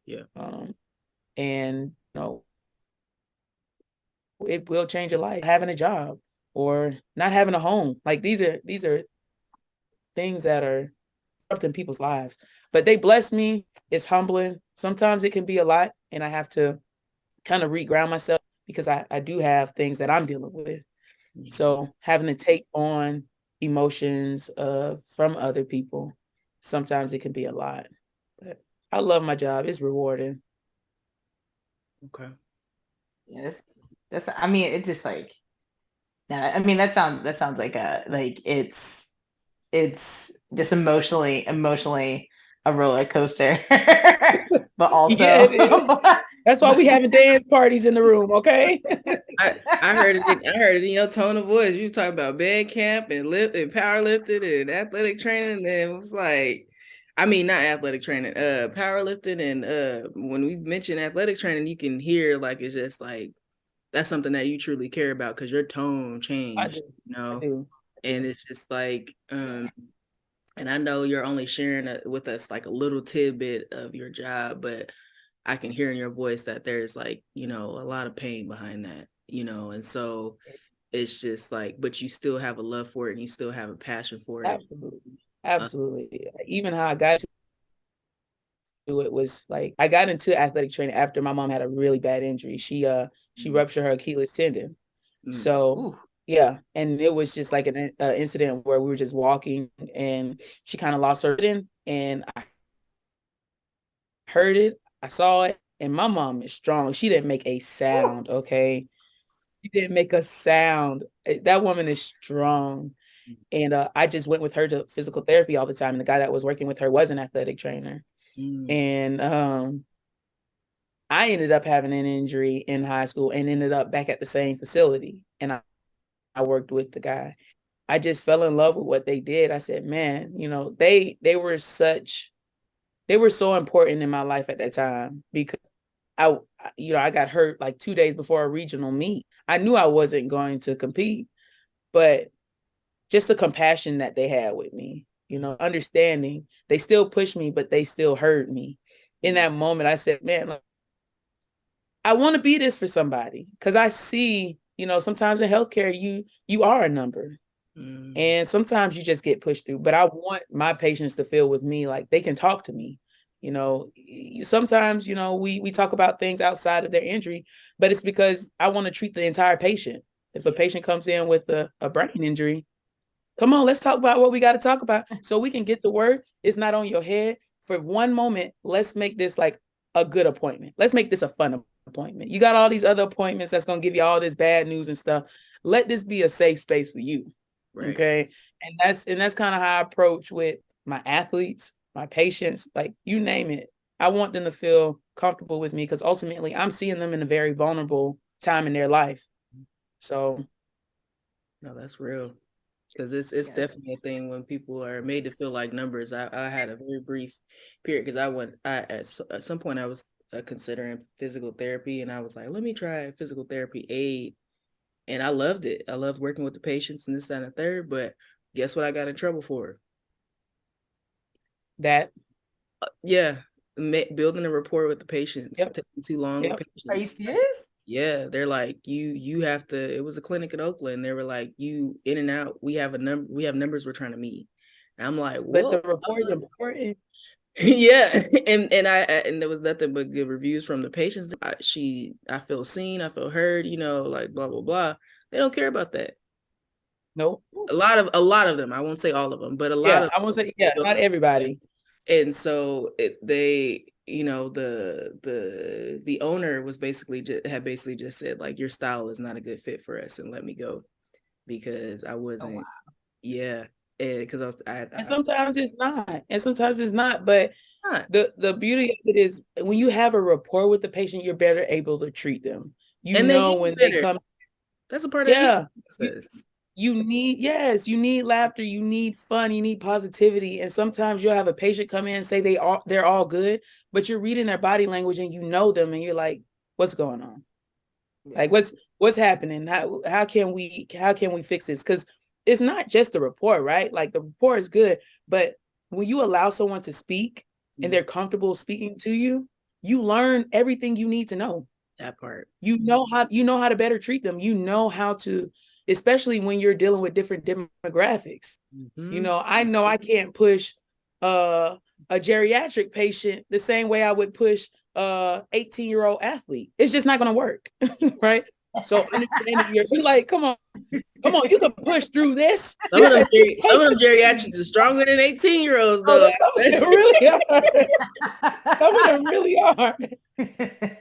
Yeah. And it will change your life. Having a job or not having a home. Like, these are things that are in people's lives, but they bless me. It's humbling. Sometimes it can be a lot, and I have to kind of reground myself, because I do have things that I'm dealing with. So having to take on emotions from other people, sometimes it can be a lot, but I love my job. It's rewarding. Okay. Yes. I mean, it just like, yeah, I mean, that sounds like it's just emotionally a roller coaster. But also, yeah, that's why we having dance parties in the room, okay? I heard it. I heard it in your tone of voice. You talk about band camp and powerlifting and athletic training, and it was like, I mean, not athletic training, powerlifting, and when we mention athletic training, you can hear, like, it's just like, that's something that you truly care about, because your tone changed, I do. and it's just like, and I know you're only sharing with us like a little tidbit of your job, but I can hear in your voice that there's, like, a lot of pain behind that, and so it's just like, but you still have a love for it, and you still have a passion for it. Absolutely. Even how I got to it was like, I got into athletic training after my mom had a really bad injury. She ruptured her Achilles tendon. So yeah, and it was just like an incident where we were just walking, and she kind of lost her footing, and I heard it, I saw it, and my mom is strong. She didn't make a sound, okay? She didn't make a sound. That woman is strong. And I just went with her to physical therapy all the time. And the guy that was working with her was an athletic trainer. And I ended up having an injury in high school and ended up back at the same facility. And I worked with the guy. I just fell in love with what they did. I said, man, they were so important in my life at that time, because I got hurt like 2 days before a regional meet. I knew I wasn't going to compete, but just the compassion that they had with me, understanding, they still pushed me, but they still heard me. In that moment, I said, man, I want to be this for somebody, because I see, sometimes in healthcare, you are a number. And sometimes you just get pushed through. But I want my patients to feel with me like they can talk to me. Sometimes, we talk about things outside of their injury, but it's because I want to treat the entire patient. If a patient comes in with a brain injury, come on, let's talk about what we got to talk about so we can get the word. It's not on your head. For one moment, let's make this like a good appointment. Let's make this a fun appointment. You got all these other appointments that's going to give you all this bad news and stuff. let this be a safe space for you. Right. Okay. And that's kind of how I approach with my athletes, my patients, like you name it. I want them to feel comfortable with me because ultimately I'm seeing them in a very vulnerable time in their life. So no, that's real. Because it's Yes. definitely a thing when people are made to feel like numbers. I had a very brief period because at some point I was considering physical therapy, and I was like, let me try physical therapy aid, and I loved it. I loved working with the patients and this, that, and the third. But guess what? I got in trouble for that. Yeah, building a rapport with the patients, Yep. taking too long with patients. Are you serious? Yeah, they're like, you have to. It was a clinic in Oakland. They were like, you in and out. We have numbers we're trying to meet. And I'm like, But well, the rapport is important. yeah, and there was nothing but good reviews from the patients. I feel seen, I feel heard, like blah blah blah. They don't care about that. Nope. A lot of them. I won't say all of them, but a lot Yeah, of I won't say not everybody. And so the owner was basically just said like, your style is not a good fit for us, and let me go because I wasn't. Oh, wow. Yeah, and because And sometimes it's not, and sometimes it's not. But not. the beauty of it is when you have a rapport with the patient, you're better able to treat them. And When they come. That's a part of Yeah. the process. You need laughter, you need fun, you need positivity. And sometimes you'll have a patient come in and say they're all good, but you're reading their body language and you know them and you're like, what's going on? Yeah. Like what's happening? How can we fix this? Because it's not just the rapport, right? Like the rapport is good, but when you allow someone to speak and they're comfortable speaking to you, you learn everything you need to know. That part. You know how to better treat them. You know how to, especially when you're dealing with different demographics. Mm-hmm. I know I can't push a geriatric patient the same way I would push a 18-year-old athlete. It's just not going to work, right? So understanding you're like, come on, you can push through this. Some of them geriatrics are stronger than 18-year-olds, though. Some of them really are. Some of them really are.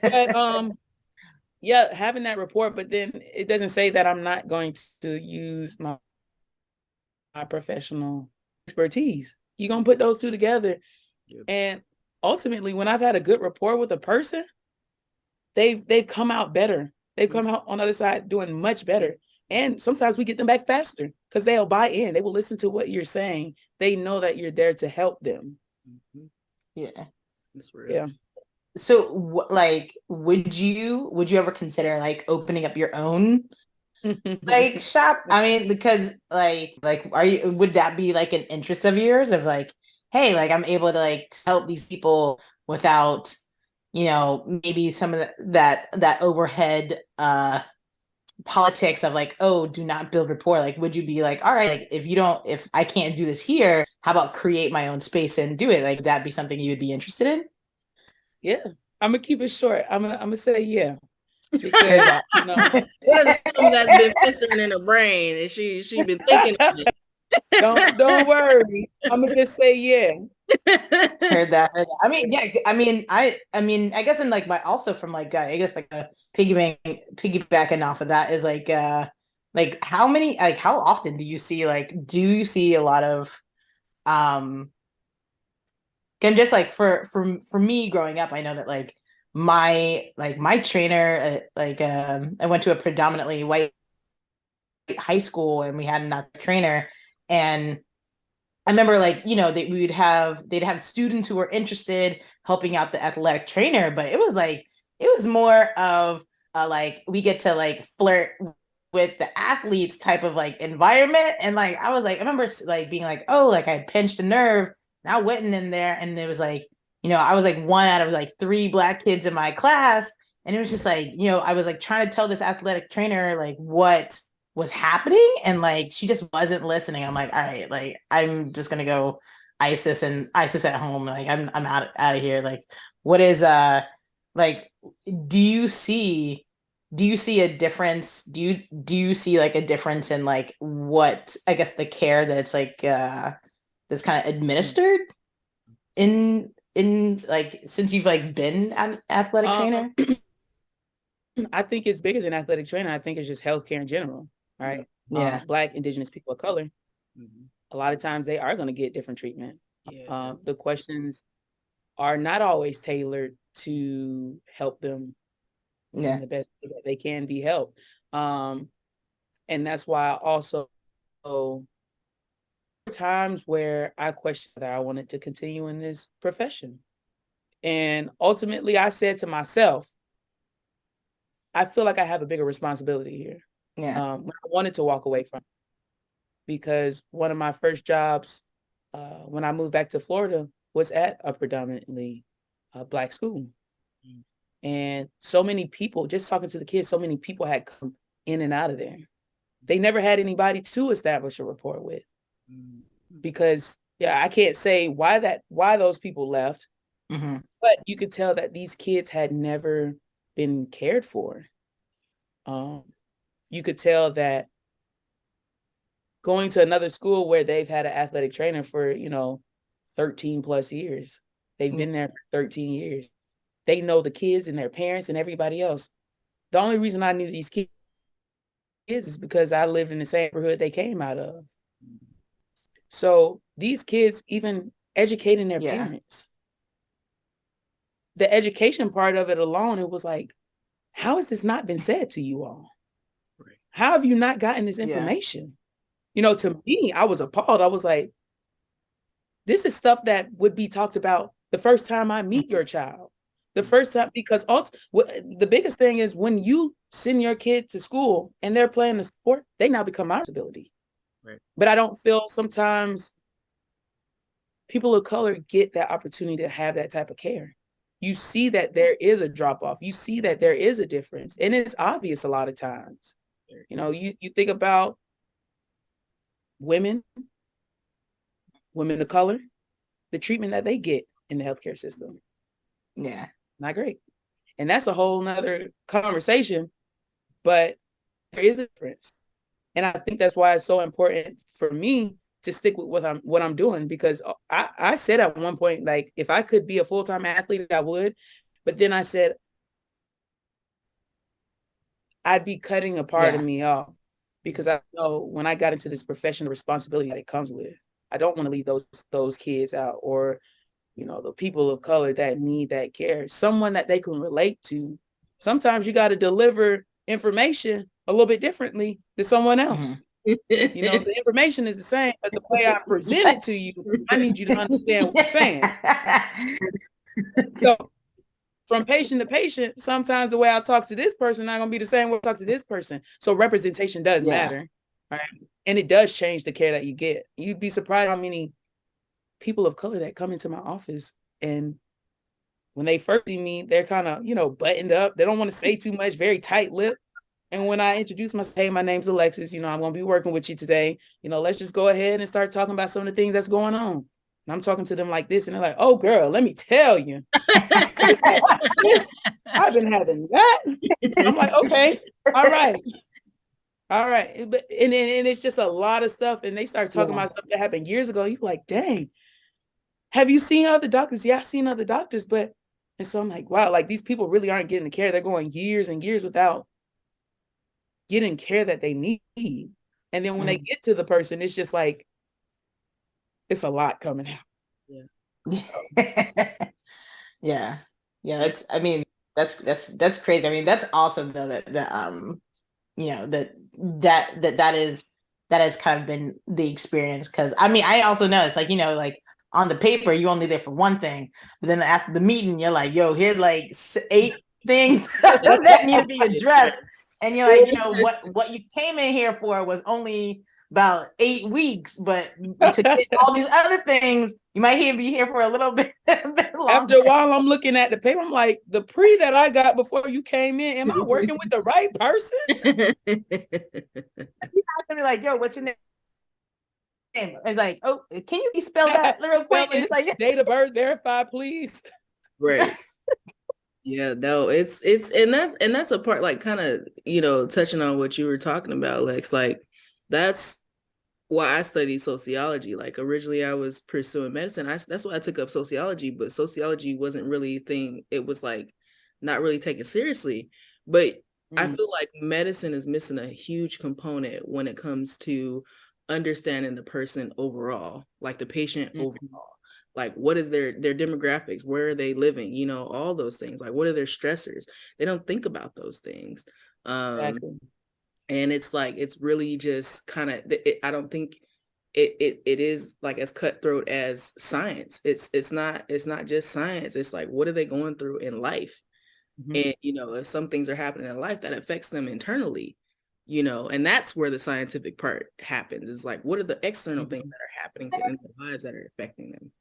But yeah, having that rapport, but then it doesn't say that I'm not going to use my professional expertise. You're going to put those two together. Yep. And ultimately, when I've had a good rapport with a person, they've come out better. They've come out on the other side doing much better. And sometimes we get them back faster because they'll buy in. They will listen to what you're saying. They know that you're there to help them. Yeah. That's real. Yeah. So like, would you ever consider like opening up your own like shop? I mean, because like would that be like an interest of yours of like, hey, like I'm able to like help these people without, maybe some of that overhead politics of like, oh, do not build rapport. Like, would you be like, all right, like if I can't do this here, how about create my own space and do it? Like, that be something you would be interested in? Yeah, I'm gonna keep it short. I'm gonna say yeah. Because that's been festering in her brain, and she been thinking of it. Don't worry. I'm gonna just say yeah. Heard that. I mean, yeah. I mean, I guess in like also from like I guess like a piggybacking off of that is like how often do you see a lot of and just like for me growing up, I know that like my trainer I went to a predominantly white high school and we had another trainer, and I remember they'd have students who were interested helping out the athletic trainer, but it was more of like we get to like flirt with the athletes type of like environment. And like I remember like being like, oh, like I pinched a nerve and I went in there and it was like, I was like one out of like 3 Black kids in my class. And it was just like, I was like trying to tell this athletic trainer like what was happening, and like she just wasn't listening. I'm like, all right, like I'm just gonna go ISIS at home. Like I'm out of here. Like, what is like do you see a difference? Do you see like a difference in like what I guess the care that it's like that's kind of administered in like since you've like been an athletic trainer? I think it's bigger than athletic trainer. I think it's just healthcare in general. right? Yeah. Black, Indigenous people of color, Mhm. a lot of times they are going to get different treatment. Yeah. The questions are not always tailored to help them in the best way that they can be helped. And that's why also times where I questioned whether I wanted to continue in this profession. And ultimately I said to myself, I feel like I have a bigger responsibility here. Yeah. When I wanted to walk away from, because one of my first jobs when I moved back to Florida was at a predominantly Black school. Mm. And so many people, just talking to the kids, so many people had come in and out of there. They never had anybody to establish a rapport with. Mm. Because I can't say why those people left, but you could tell that these kids had never been cared for. You could tell that going to another school where they've had an athletic trainer for 13 plus years, they've been there for 13 years, they know the kids and their parents and everybody else. The only reason I knew these kids is because I lived in the same neighborhood they came out of. So these kids, even educating their parents, the education part of it alone, it was like, how has this not been said to you all? Right. How have you not gotten this information? To me, I was appalled. I was like, this is stuff that would be talked about the first time I meet your child. The first time, because the biggest thing is when you send your kid to school and they're playing the sport, they now become my responsibility. Right. But I don't feel sometimes people of color get that opportunity to have that type of care. You see that there is a drop off. You see that there is a difference. And it's obvious a lot of times. You think about women of color, the treatment that they get in the healthcare system. Yeah. Not great. And that's a whole nother conversation, but there is a difference. And I think that's why it's so important for me to stick with what I'm doing, because I said at one point, like, if I could be a full-time athlete, I would. But then I said, I'd be cutting a part of me off, because I know when I got into this profession, the responsibility that it comes with, I don't want to leave those kids out, or the people of color that need that care, someone that they can relate to. Sometimes you got to deliver information a little bit differently than someone else. The information is the same, but the way I present it to you, I need you to understand what I'm saying. So from patient to patient, sometimes the way I talk to this person not going to be the same way I talk to this person. So representation does matter, right? And it does change the care that you get. You'd be surprised how many people of color that come into my office, and when they first see me, they're kind of, buttoned up. They don't want to say too much, very tight lip. And when I introduce myself, hey, my name's Alexis, I'm going to be working with you today. Let's just go ahead and start talking about some of the things that's going on. And I'm talking to them like this, and they're like, oh, girl, let me tell you. I've been having that. I'm like, okay, all right. But and it's just a lot of stuff. And they start talking about stuff that happened years ago. You're like, dang, have you seen other doctors? Yeah, I've seen other doctors, and so I'm like, wow, like these people really aren't getting the care. They're going years and years without getting care that they need. And then when they get to the person, it's just like, it's a lot coming out. Yeah. That's crazy. I mean, that's awesome though, that that has kind of been the experience. Cause I mean, I also know it's like, like on the paper, you're only there for one thing, but then after the meeting, you're like, yo, here's like 8 things that need to be addressed. And you're like, what you came in here for was only about 8 weeks, but to get all these other things, you might be here for a little bit, longer. After a while, I'm looking at the paper. I'm like, the pre that I got before you came in, am I working with the right person? You have to be like, yo, what's your name? It's like, oh, can you spell that real quick? And it's like, date of birth verified, please. Right. Yeah, no, it's and that's a part, like, kind of, touching on what you were talking about, Lex. Like, that's why I studied sociology. Like, originally I was pursuing medicine. That's why I took up sociology, but sociology wasn't really a thing. It was like not really taken seriously. But I feel like medicine is missing a huge component when it comes to understanding the person overall, like the patient overall. Like, what is their demographics? Where are they living? You know, all those things. Like, what are their stressors? They don't think about those things. Exactly. And it's like, it's really just kind of, I don't think it is like as cutthroat as science. It's not just science. It's like, what are they going through in life? And, you know, if some things are happening in life that affects them internally, you know, and that's where the scientific part happens. Is like, what are the external things that are happening in their lives that are affecting them?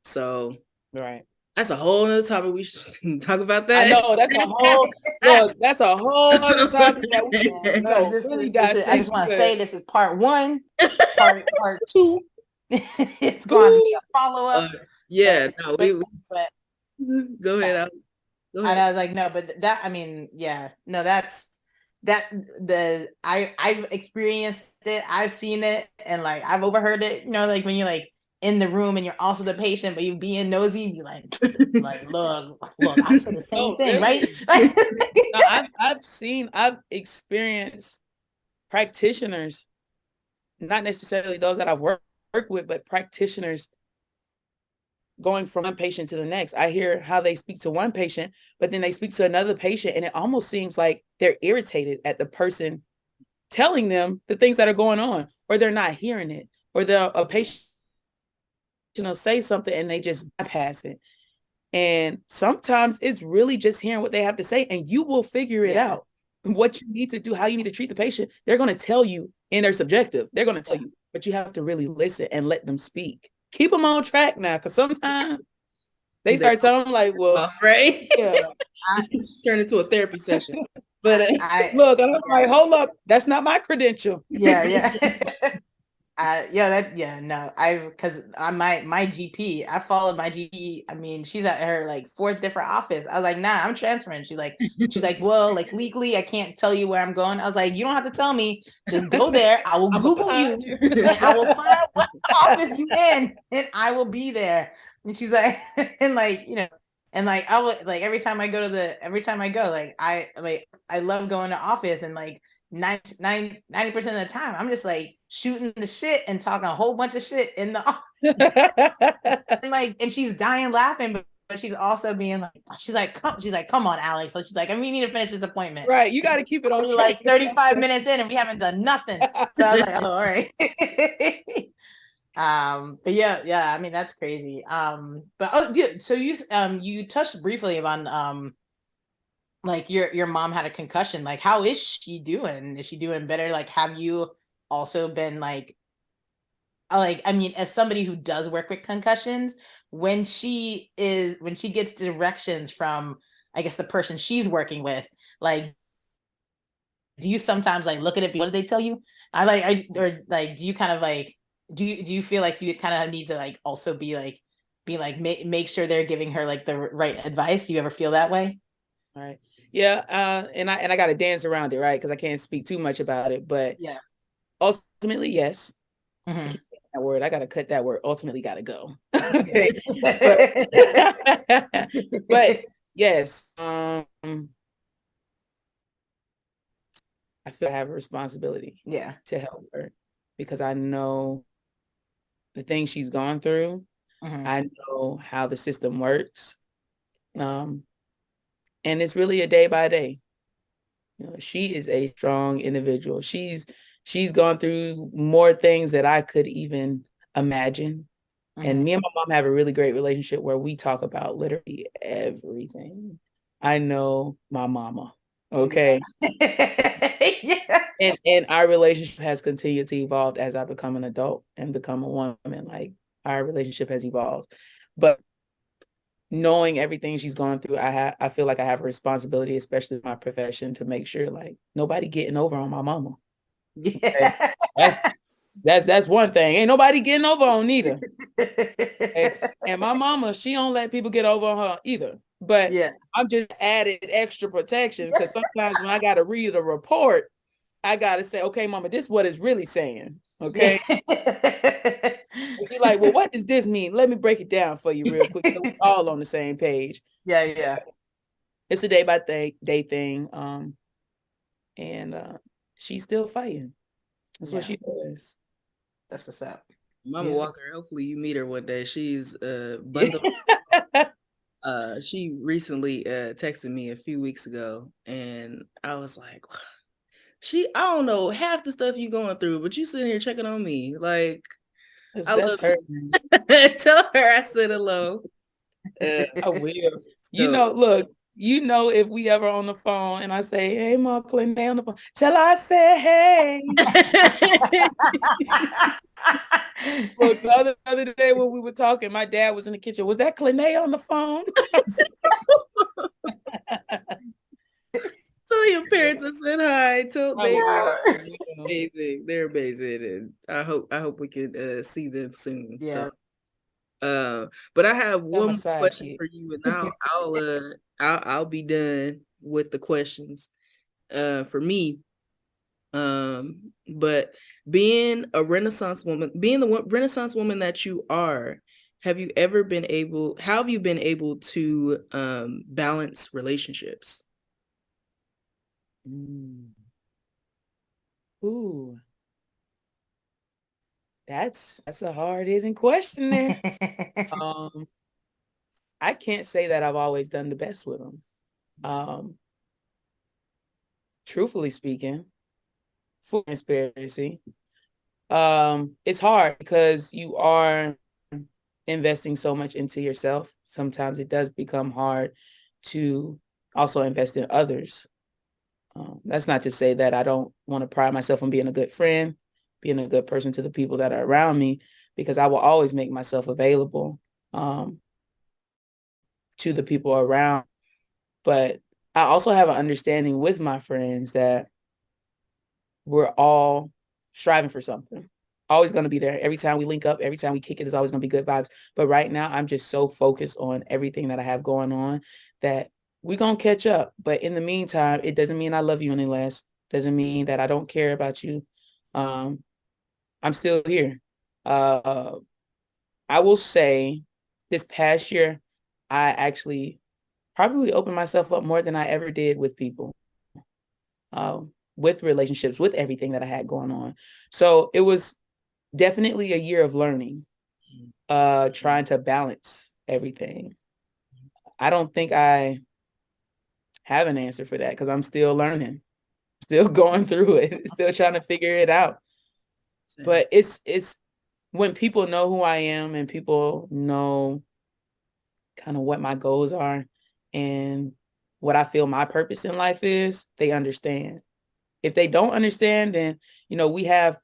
So Right. that's a whole nother topic. We should talk about that. I know that's a whole look. That's a whole other topic that we really got. I just want to say this is part 1. Part 2. It's going to be a follow-up. Yeah. But, no, go ahead. Go ahead. And I was like, no, but that, I mean, yeah, no, that's I've experienced it, I've seen it, and like I've overheard it, you know, like when you're like in the room and you're also the patient, but you being nosy, be like look, I said the same thing, really. right? No, I've experienced practitioners, not necessarily those that I've worked with, but practitioners going from one patient to the next. I hear how they speak to one patient, but then they speak to another patient, and it almost seems like they're irritated at the person telling them the things that are going on, or they're not hearing it, or a patient will say something and they just bypass it. And sometimes it's really just hearing what they have to say, and you will figure it out. What you need to do, how you need to treat the patient, they're going to tell you, and they're subjective. They're going to tell you, but you have to really listen and let them speak. Keep them on track now, because sometimes they start telling like, well, right? Yeah, turn into a therapy session. But look, I'm like, hold up, that's not my credential. Yeah. Because my GP, I followed my GP. I mean, she's at her like 4th different office. I was like, nah, I'm transferring. She's like, well, like legally, I can't tell you where I'm going. I was like, you don't have to tell me. Just go there. I will Google you, and I will find out what office you in, and I will be there. And she's like, and like, you know, and like I would like every time I go, like I love going to office, and like 90% of the time, I'm just like shooting the shit and talking a whole bunch of shit in the office. and she's dying laughing, but she's also being like, she's like, come on, Alex. So she's like, we need to finish this appointment. Right, you got to keep it on. Like 35 minutes in, and we haven't done nothing. So I was like, oh, all right. But yeah, I mean that's crazy. But so you touched briefly on like your mom had a concussion. Like, how is she doing? Is she doing better? Like, have you also been like I mean, as somebody who does work with concussions, when she gets directions from, I guess, the person she's working with, like, do you sometimes like look at it? What do they tell you? Or like, do you kind of like, do you feel like you kind of need to like also be like make sure they're giving her like the right advice? Do you ever feel that way? All right. Yeah, and I got to dance around it, right? Because I can't speak too much about it, but yeah, ultimately, yes. Mm-hmm. That word, I got to cut that word. Ultimately, got to go. Okay, but yes, I feel I have a responsibility, to help her, because I know the things she's gone through. Mm-hmm. I know how the system works. And it's really a day by day. You know, she is a strong individual. She's gone through more things that I could even imagine. Mm-hmm. And me and my mom have a really great relationship where we talk about literally everything. I know my mama. Okay. Yeah. And our relationship has continued to evolve as I become an adult and become a woman. Like, our relationship has evolved. But knowing everything she's gone through, I feel like I have a responsibility, especially in my profession, to make sure like nobody getting over on my mama. Yeah. That's one thing. Ain't nobody getting over on neither. And my mama, she don't let people get over on her either. But yeah, I'm just added extra protection, because sometimes when I got to read a report, I got to say, okay, mama, this is what it's really saying. Okay. You're like, well, what does this mean? Let me break it down for you real quick, so we're all on the same page. Yeah. It's a day by day thing. and she's still fighting. That's what Yeah. she does. That's what's up. Mama Yeah. Walker, hopefully you meet her one day. She's bundled. She recently texted me a few weeks ago, and I was like, I don't know half the stuff you going through, but you sitting here checking on me. Like, I That's love her. it. Tell her I said hello. I will. So, Look, if we ever on the phone and I say, hey, Ma Clinton, on the phone, tell her I said, hey. Look, the other day when we were talking, my dad was in the kitchen. Was that Clinton on the phone? tell your parents I said hi. Yeah. Amazing. They're amazing, and I hope we can see them soon. Yeah. But I have one more question sidekick. for you, and I'll be done with the questions. For me, but being a Renaissance woman, being the Renaissance woman that you are, how have you been able to balance relationships? Ooh, that's a hard-hitting question there. I can't say that I've always done the best with them. Truthfully speaking, full transparency, it's hard because you are investing so much into yourself. Sometimes it does become hard to also invest in others. That's not to say that I don't want to pride myself on being a good friend, being a good person to the people that are around me, because I will always make myself available to the people around. But I also have an understanding with my friends that we're all striving for something. Always going to be there. Every time we link up, every time we kick it, it's always going to be good vibes. But right now, I'm just so focused on everything that I have going on that we're going to catch up. But in the meantime, it doesn't mean I love you any less. Doesn't mean that I don't care about you. I'm still here. I will say this past year, I actually probably opened myself up more than I ever did with people, with relationships, with everything that I had going on. So it was definitely a year of learning, trying to balance everything. I don't think I have an answer for that because I'm still learning, still going through it, still trying to figure it out. But it's when people know who I am and people know kind of what my goals are and what I feel my purpose in life is, they understand. If they don't understand, then, we have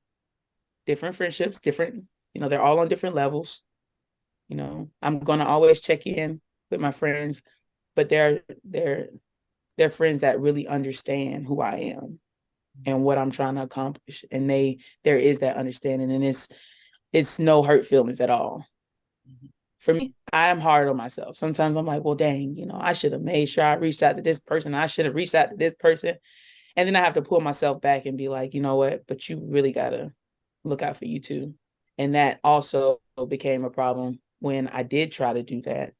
different friendships, they're all on different levels. I'm going to always check in with my friends, but they're friends that really understand who I am and what I'm trying to accomplish. And there is that understanding, and it's no hurt feelings at all. For me, I am hard on myself. Sometimes I'm like, well, dang, I should have made sure I reached out to this person. I should have reached out to this person. And then I have to pull myself back and be like, you know what? But you really got to look out for you too. And that also became a problem when I did try to do that,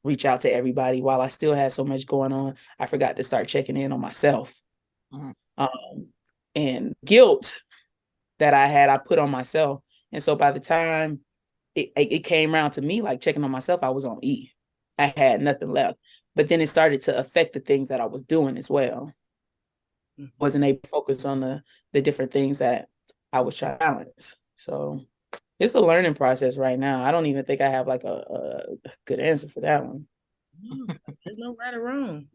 reach out to everybody while I still had so much going on. I forgot to start checking in on myself. And guilt that I put on myself. And so by the time it came around to me, like checking on myself, I was on E. I had nothing left. But then it started to affect the things that I was doing as well. Wasn't able to focus on the different things that I was trying to balance. So it's a learning process right now. I don't even think I have like a good answer for that one. There's no right or wrong.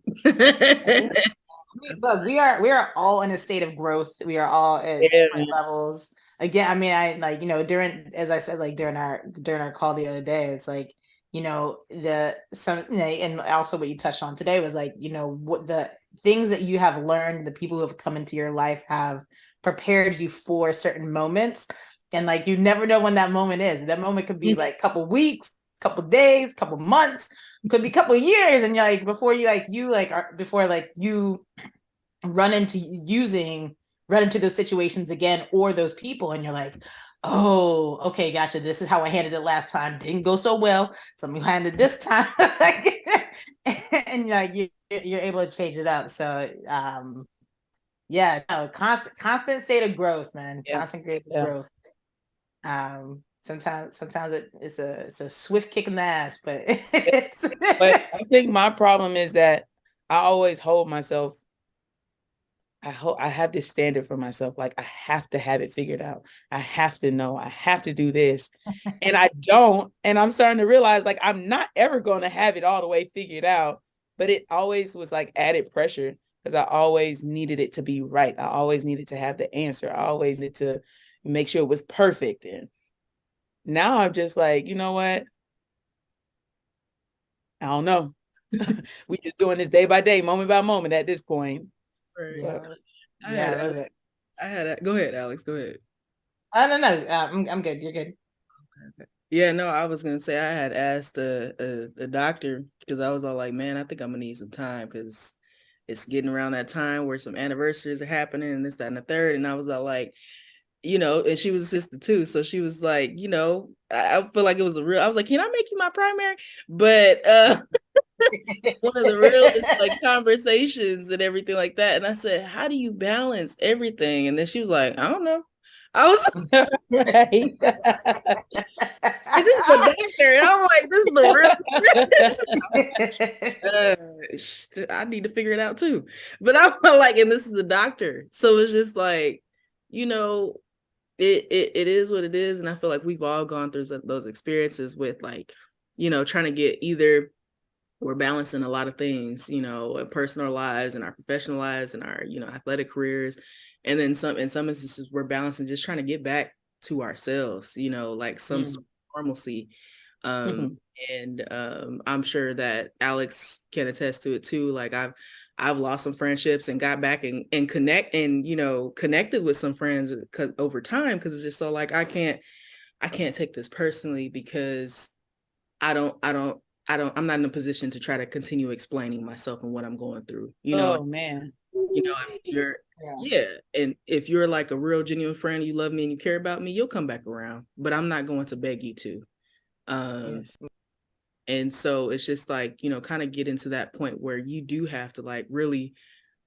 Look, we are all in a state of growth. We are all at different levels. Again, I mean, I like, as I said, like during our call the other day, it's like, and also what you touched on today was like, what the things that you have learned, the people who have come into your life have prepared you for certain moments. And like, you never know when that moment is. That moment could be like a couple weeks, couple days, couple months, could be a couple years. And you're like, before you run into those situations again, or those people, and you're like, oh, okay, gotcha. This is how I handled it last time. Didn't go so well. So I'm handled this time. And like you're able to change it up. So Yeah, no, constant state of growth, man. Yeah. Constant state of Yeah. growth. Sometimes it's a swift kick in the ass, but it's But I think my problem is that I always hold myself. I have this standard for myself. Like, I have to have it figured out. I have to know. I have to do this. And I don't. And I'm starting to realize, like, I'm not ever going to have it all the way figured out. But it always was like added pressure because I always needed it to be right. I always needed to have the answer. I always needed to make sure it was perfect. And now I'm just like, you know what? I don't know. We just doing this day by day, moment by moment at this point. Right. yeah, But yeah, I love it. Go ahead, Alex. Go ahead. No, I'm good. You're good. Yeah, no, I was gonna say I had asked the doctor because I was all like, man, I think I'm gonna need some time because it's getting around that time where some anniversaries are happening and this, that, and the third. And I was all like, and she was a sister too. So she was like, I feel like it was I was like, can I make you my primary? But one of the realest like conversations and everything like that. And I said, how do you balance everything? And then she was like, I don't know. I was right. like, this is the doctor. And I'm like, this is the real I need to figure it out too. But I felt like, and this is the doctor. So it's just like, it is what it is. And I feel like we've all gone through those experiences with like, trying to get either we're balancing a lot of things, in personal lives and our professional lives and our, athletic careers. And then in some instances, we're balancing just trying to get back to ourselves, like some sort of normalcy. And I'm sure that Alex can attest to it too. Like I've lost some friendships and got back and connected with some friends over time. Cause it's just so like, I can't take this personally because I'm not in a position to try to continue explaining myself and what I'm going through, Oh man. If you're, yeah. And if you're like a real genuine friend, you love me and you care about me, you'll come back around, but I'm not going to beg you to. Yes. And so it's just like, kind of get into that point where you do have to like really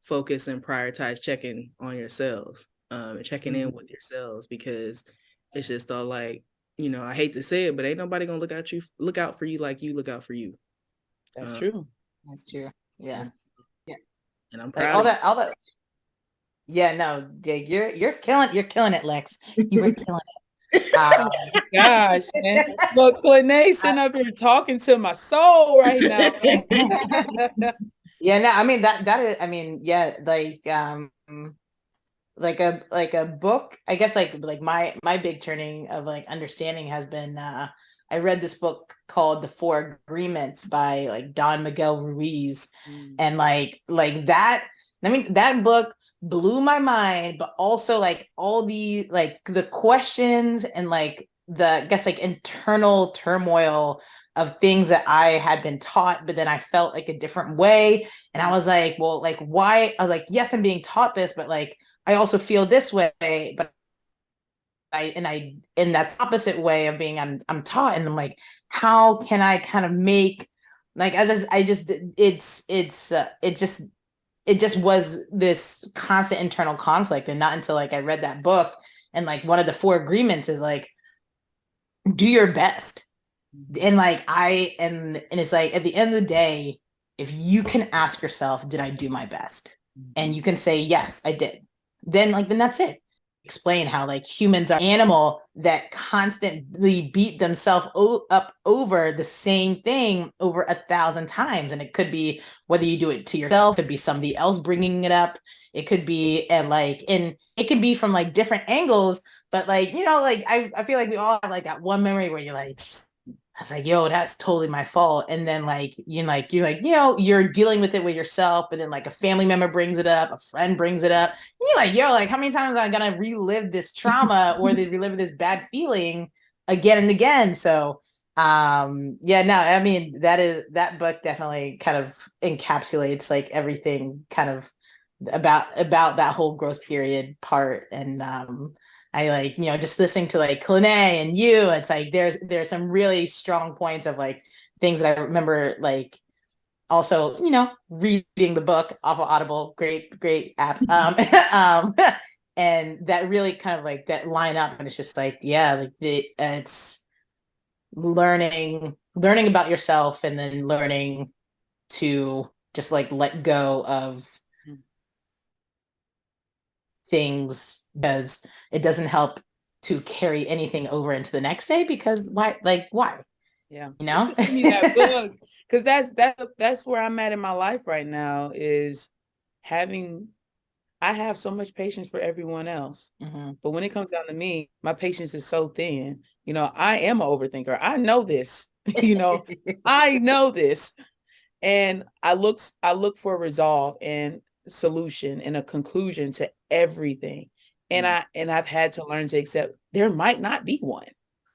focus and prioritize checking on yourselves, and checking in with yourselves, because it's just all like, I hate to say it, but ain't nobody gonna look out for you like you look out for you. That's true. That's true. Yeah. Yeah. And I'm Like proud all that. Yeah, no, yeah, you're killing it, Lex. You were killing it. Gosh, man. Look, Lene sitting up here talking to my soul right now. Yeah, no, I mean that is, I mean, yeah, like a book, I guess, like my big turning of like understanding has been I read this book called The Four Agreements by like Don Miguel Ruiz. And like that, I mean, that book blew my mind, but also like all the like the questions and like the, I guess, like internal turmoil of things that I had been taught, but then I felt like a different way. And I was like, well, like, why? I was like, yes, I'm being taught this, but like I also feel this way, but in that opposite way of being I'm taught. And I'm like, how can I kind of make, like, as I just, it just was this constant internal conflict. And not until like I read that book, and like one of the four agreements is like, do your best. And like and it's like, at the end of the day, if you can ask yourself, did I do my best? And you can say, yes, I did. Then that's it. Explain how like humans are animal that constantly beat themselves up over the same thing over 1,000 times. And it could be whether you do it to yourself, it could be somebody else bringing it up. It could be, and it could be from like different angles, but like, like I feel like we all have like that one memory where you're like, I was like, yo, that's totally my fault. And then you're dealing with it with yourself, but then like a family member brings it up, a friend brings it up. And you're like, yo, like how many times am I gonna relive this trauma or they relive this bad feeling again and again? So yeah, no, I mean, that book definitely kind of encapsulates like everything kind of about that whole growth period part. And I like, just listening to like Lene and you, it's like there's some really strong points of like things that I remember like also, reading the book off of Audible, great app. And that really kind of like that line up, and it's just like, yeah, like it's learning about yourself, and then learning to just like let go of things, because it doesn't help to carry anything over into the next day, because why? Yeah. Send me that book, because that's where I'm at in my life right now, is I have so much patience for everyone else. Mm-hmm. But when it comes down to me, my patience is so thin. I am an overthinker. I know this. I know this. And I look for a resolve and solution and a conclusion to everything. And I've had to learn to accept there might not be one.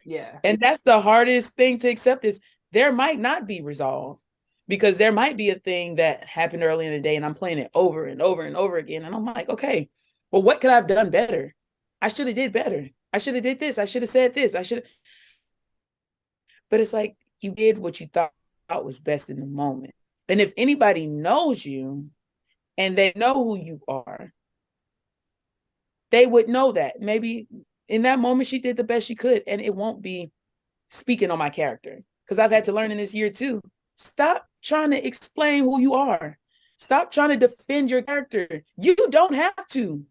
Yeah. And that's the hardest thing to accept, is there might not be resolve, because there might be a thing that happened early in the day and I'm playing it over and over and over again. And I'm like, okay, well, what could I have done better? I should have did better. I should have did this. I should have said this. But it's like, you did what you thought was best in the moment. And if anybody knows you and they know who you are, they would know that maybe in that moment she did the best she could, and it won't be speaking on my character. Because I've had to learn in this year too, stop trying to explain who you are. Stop trying to defend your character. You don't have to.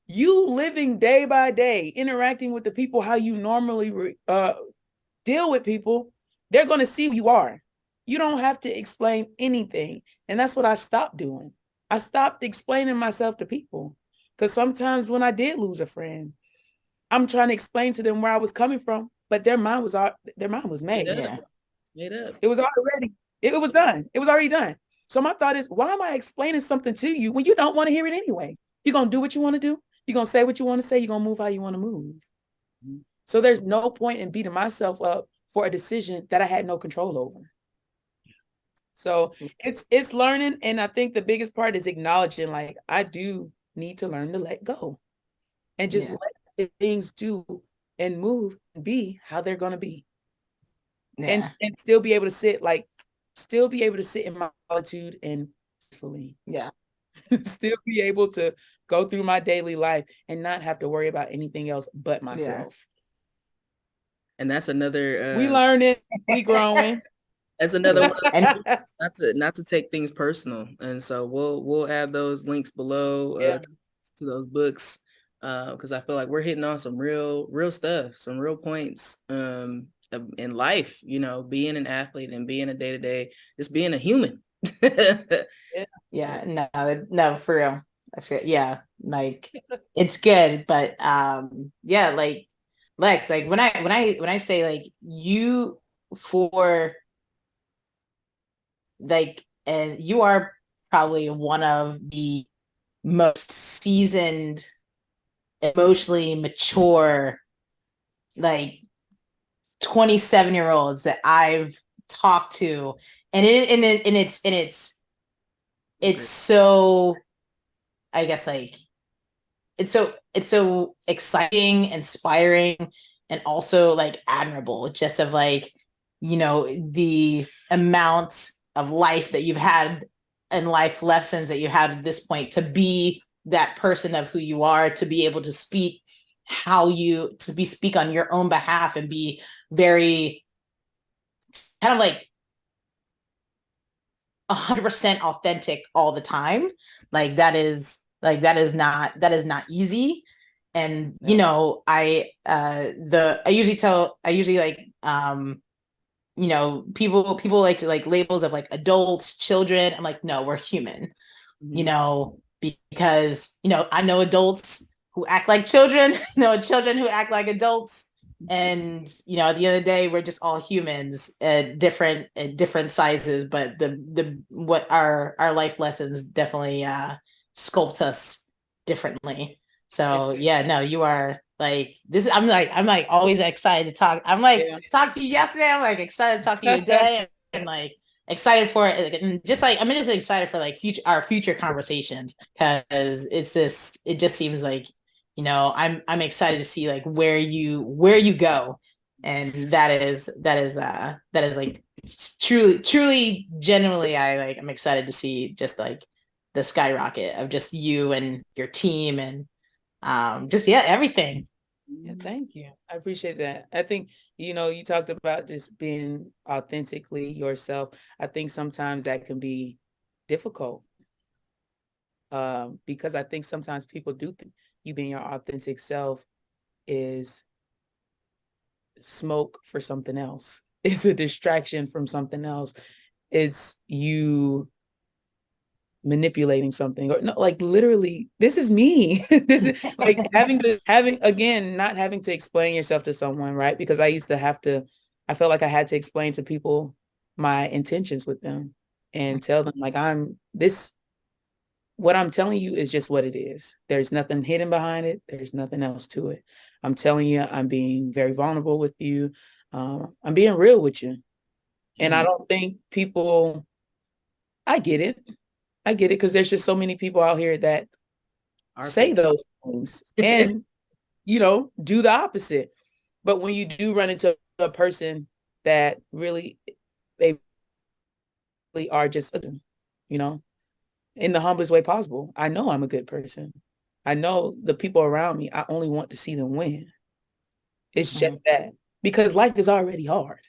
You living day by day, interacting with the people how you normally deal with people, they're going to see who you are. You don't have to explain anything. And that's what I stopped doing. I stopped explaining myself to people, because sometimes when I did lose a friend, I'm trying to explain to them where I was coming from, but their mind was made. Yeah. Made up. It was already, it was done. It was already done. So my thought is, why am I explaining something to you when you don't want to hear it anyway? You're going to do what you want to do. You're going to say what you want to say. You're going to move how you want to move. Mm-hmm. So there's no point in beating myself up for a decision that I had no control over. So it's learning. And I think the biggest part is acknowledging, like, I do need to learn to let go and just let things do and move and be how they're going to be. And still be able to sit in my solitude and peacefully. Yeah. Still be able to go through my daily life and not have to worry about anything else but myself. And that's another we learning, we growing. That's another one. And not to take things personal. And so we'll add those links below to those books, because I feel like we're hitting on some real stuff, some real points in life, being an athlete and being a day-to-day, just being a human. No, for real. I feel, like it's good, but like Lex, like when I say like you for like, and you are probably one of the most seasoned, emotionally mature, like 27-year-olds that I've talked to, and it's so, I guess, like it's so exciting, inspiring, and also like admirable, just of like, the amount of life that you've had and life lessons that you had at this point, to be that person of who you are, to be able to speak speak on your own behalf and be very kind of like 100% authentic all the time. Like that is not easy. And I usually like people like to like labels of like adults, children. I'm like, no, we're human. Because I know adults who act like children, children who act like adults, and at the end of the day, we're just all humans at different sizes, but what our life lessons definitely sculpt us differently. So you are like this. I'm like always excited to talk. I'm like talk to you yesterday. I'm like excited to talk to you today, and like excited for it. And just like I'm just excited for like our future conversations, because it just seems like I'm excited to see like where you go And that is like truly genuinely, I'm excited to see just like the skyrocket of just you and your team and just everything. Yeah, thank you. I appreciate that. I think, you talked about just being authentically yourself. I think sometimes that can be difficult, because I think sometimes people do think you being your authentic self is smoke for something else. It's a distraction from something else. It's you manipulating something, or no, like literally, this is me. This is like not having to explain yourself to someone, right? Because I felt like I had to explain to people my intentions with them and tell them like what I'm telling you is just what it is. There's nothing hidden behind it. There's nothing else to it. I'm telling you, I'm being very vulnerable with you. I'm being real with you. And I don't think people, I get it. Because there's just so many people out here that say those things and, do the opposite. But when you do run into a person that really, they really are just, in the humblest way possible. I know I'm a good person. I know the people around me, I only want to see them win. It's just that, because life is already hard.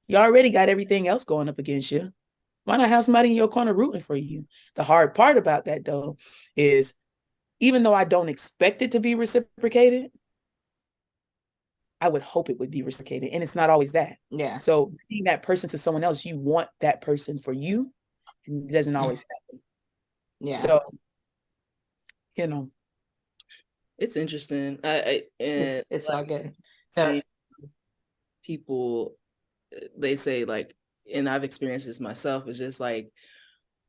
You already got everything else going up against you. Why not have somebody in your corner rooting for you? The hard part about that, though, is even though I don't expect it to be reciprocated, I would hope it would be reciprocated. And it's not always that. Yeah. So being that person to someone else, you want that person for you, and it doesn't always happen. Yeah. So, it's interesting. It's all good. So people, they say like, and I've experienced this myself, it's just like,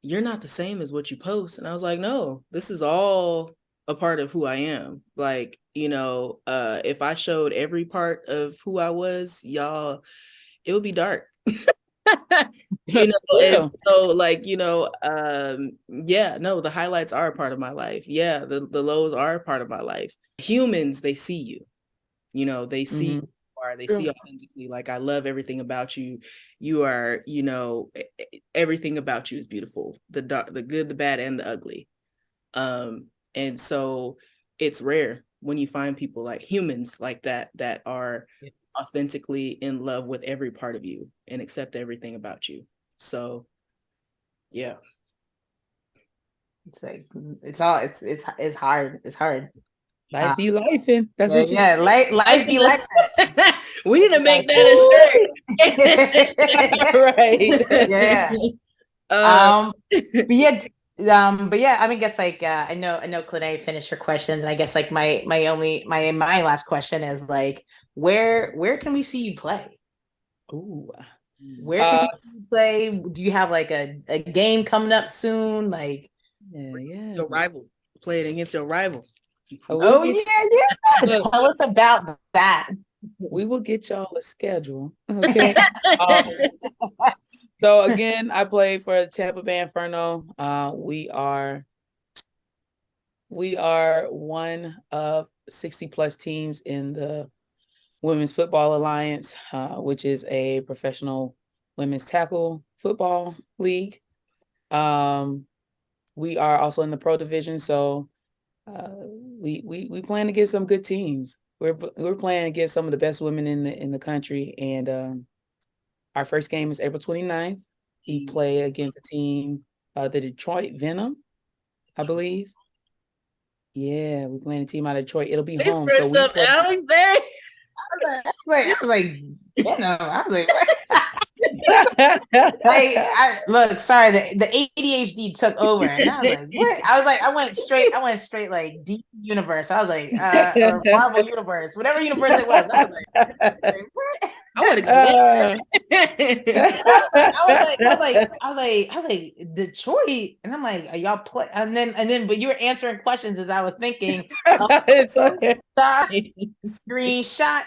you're not the same as what you post. And I was like, no, this is all a part of who I am. Like, if I showed every part of who I was, y'all, it would be dark. And so like, the highlights are a part of my life. Yeah, the lows are a part of my life. Humans, they see you. They see who you are, they see authentically. Like, I love everything about you. You are, everything about you is beautiful. The good, the bad, and the ugly. And so it's rare when you find people like humans like that are authentically in love with every part of you and accept everything about you. So yeah. It's like it's hard. It's hard. Life be lifing. That's what you said. Life be life. We need to make that a shirt. Right. Yeah. But yeah, I mean, I guess like I know Claudette finished her questions. I guess like my last question is like, where can we see you play? Ooh. Where can we see you play? Do you have like a game coming up soon? Like, your rival, play it against your rival. Yeah. Tell us about that. We will get y'all a schedule. Okay. So again, I play for Tampa Bay Inferno. We are one of 60 plus teams in the Women's Football Alliance, which is a professional women's tackle football league. We are also in the pro division, so we plan to get some good teams. We're planning to get some of the best women in the country, and our first game is April 29th. We play against a team, the Detroit Venom, I believe. Yeah, we're playing a team out of Detroit. It'll be home. So we play. Alex there. I was like, look, sorry, the ADHD took over, and I was like, what? I went straight like deep universe. I was like, or Marvel universe, whatever universe it was. I was like, what? I want to go I was like Detroit, and I'm like, are y'all play? And then, but you were answering questions as I was thinking. Screenshot.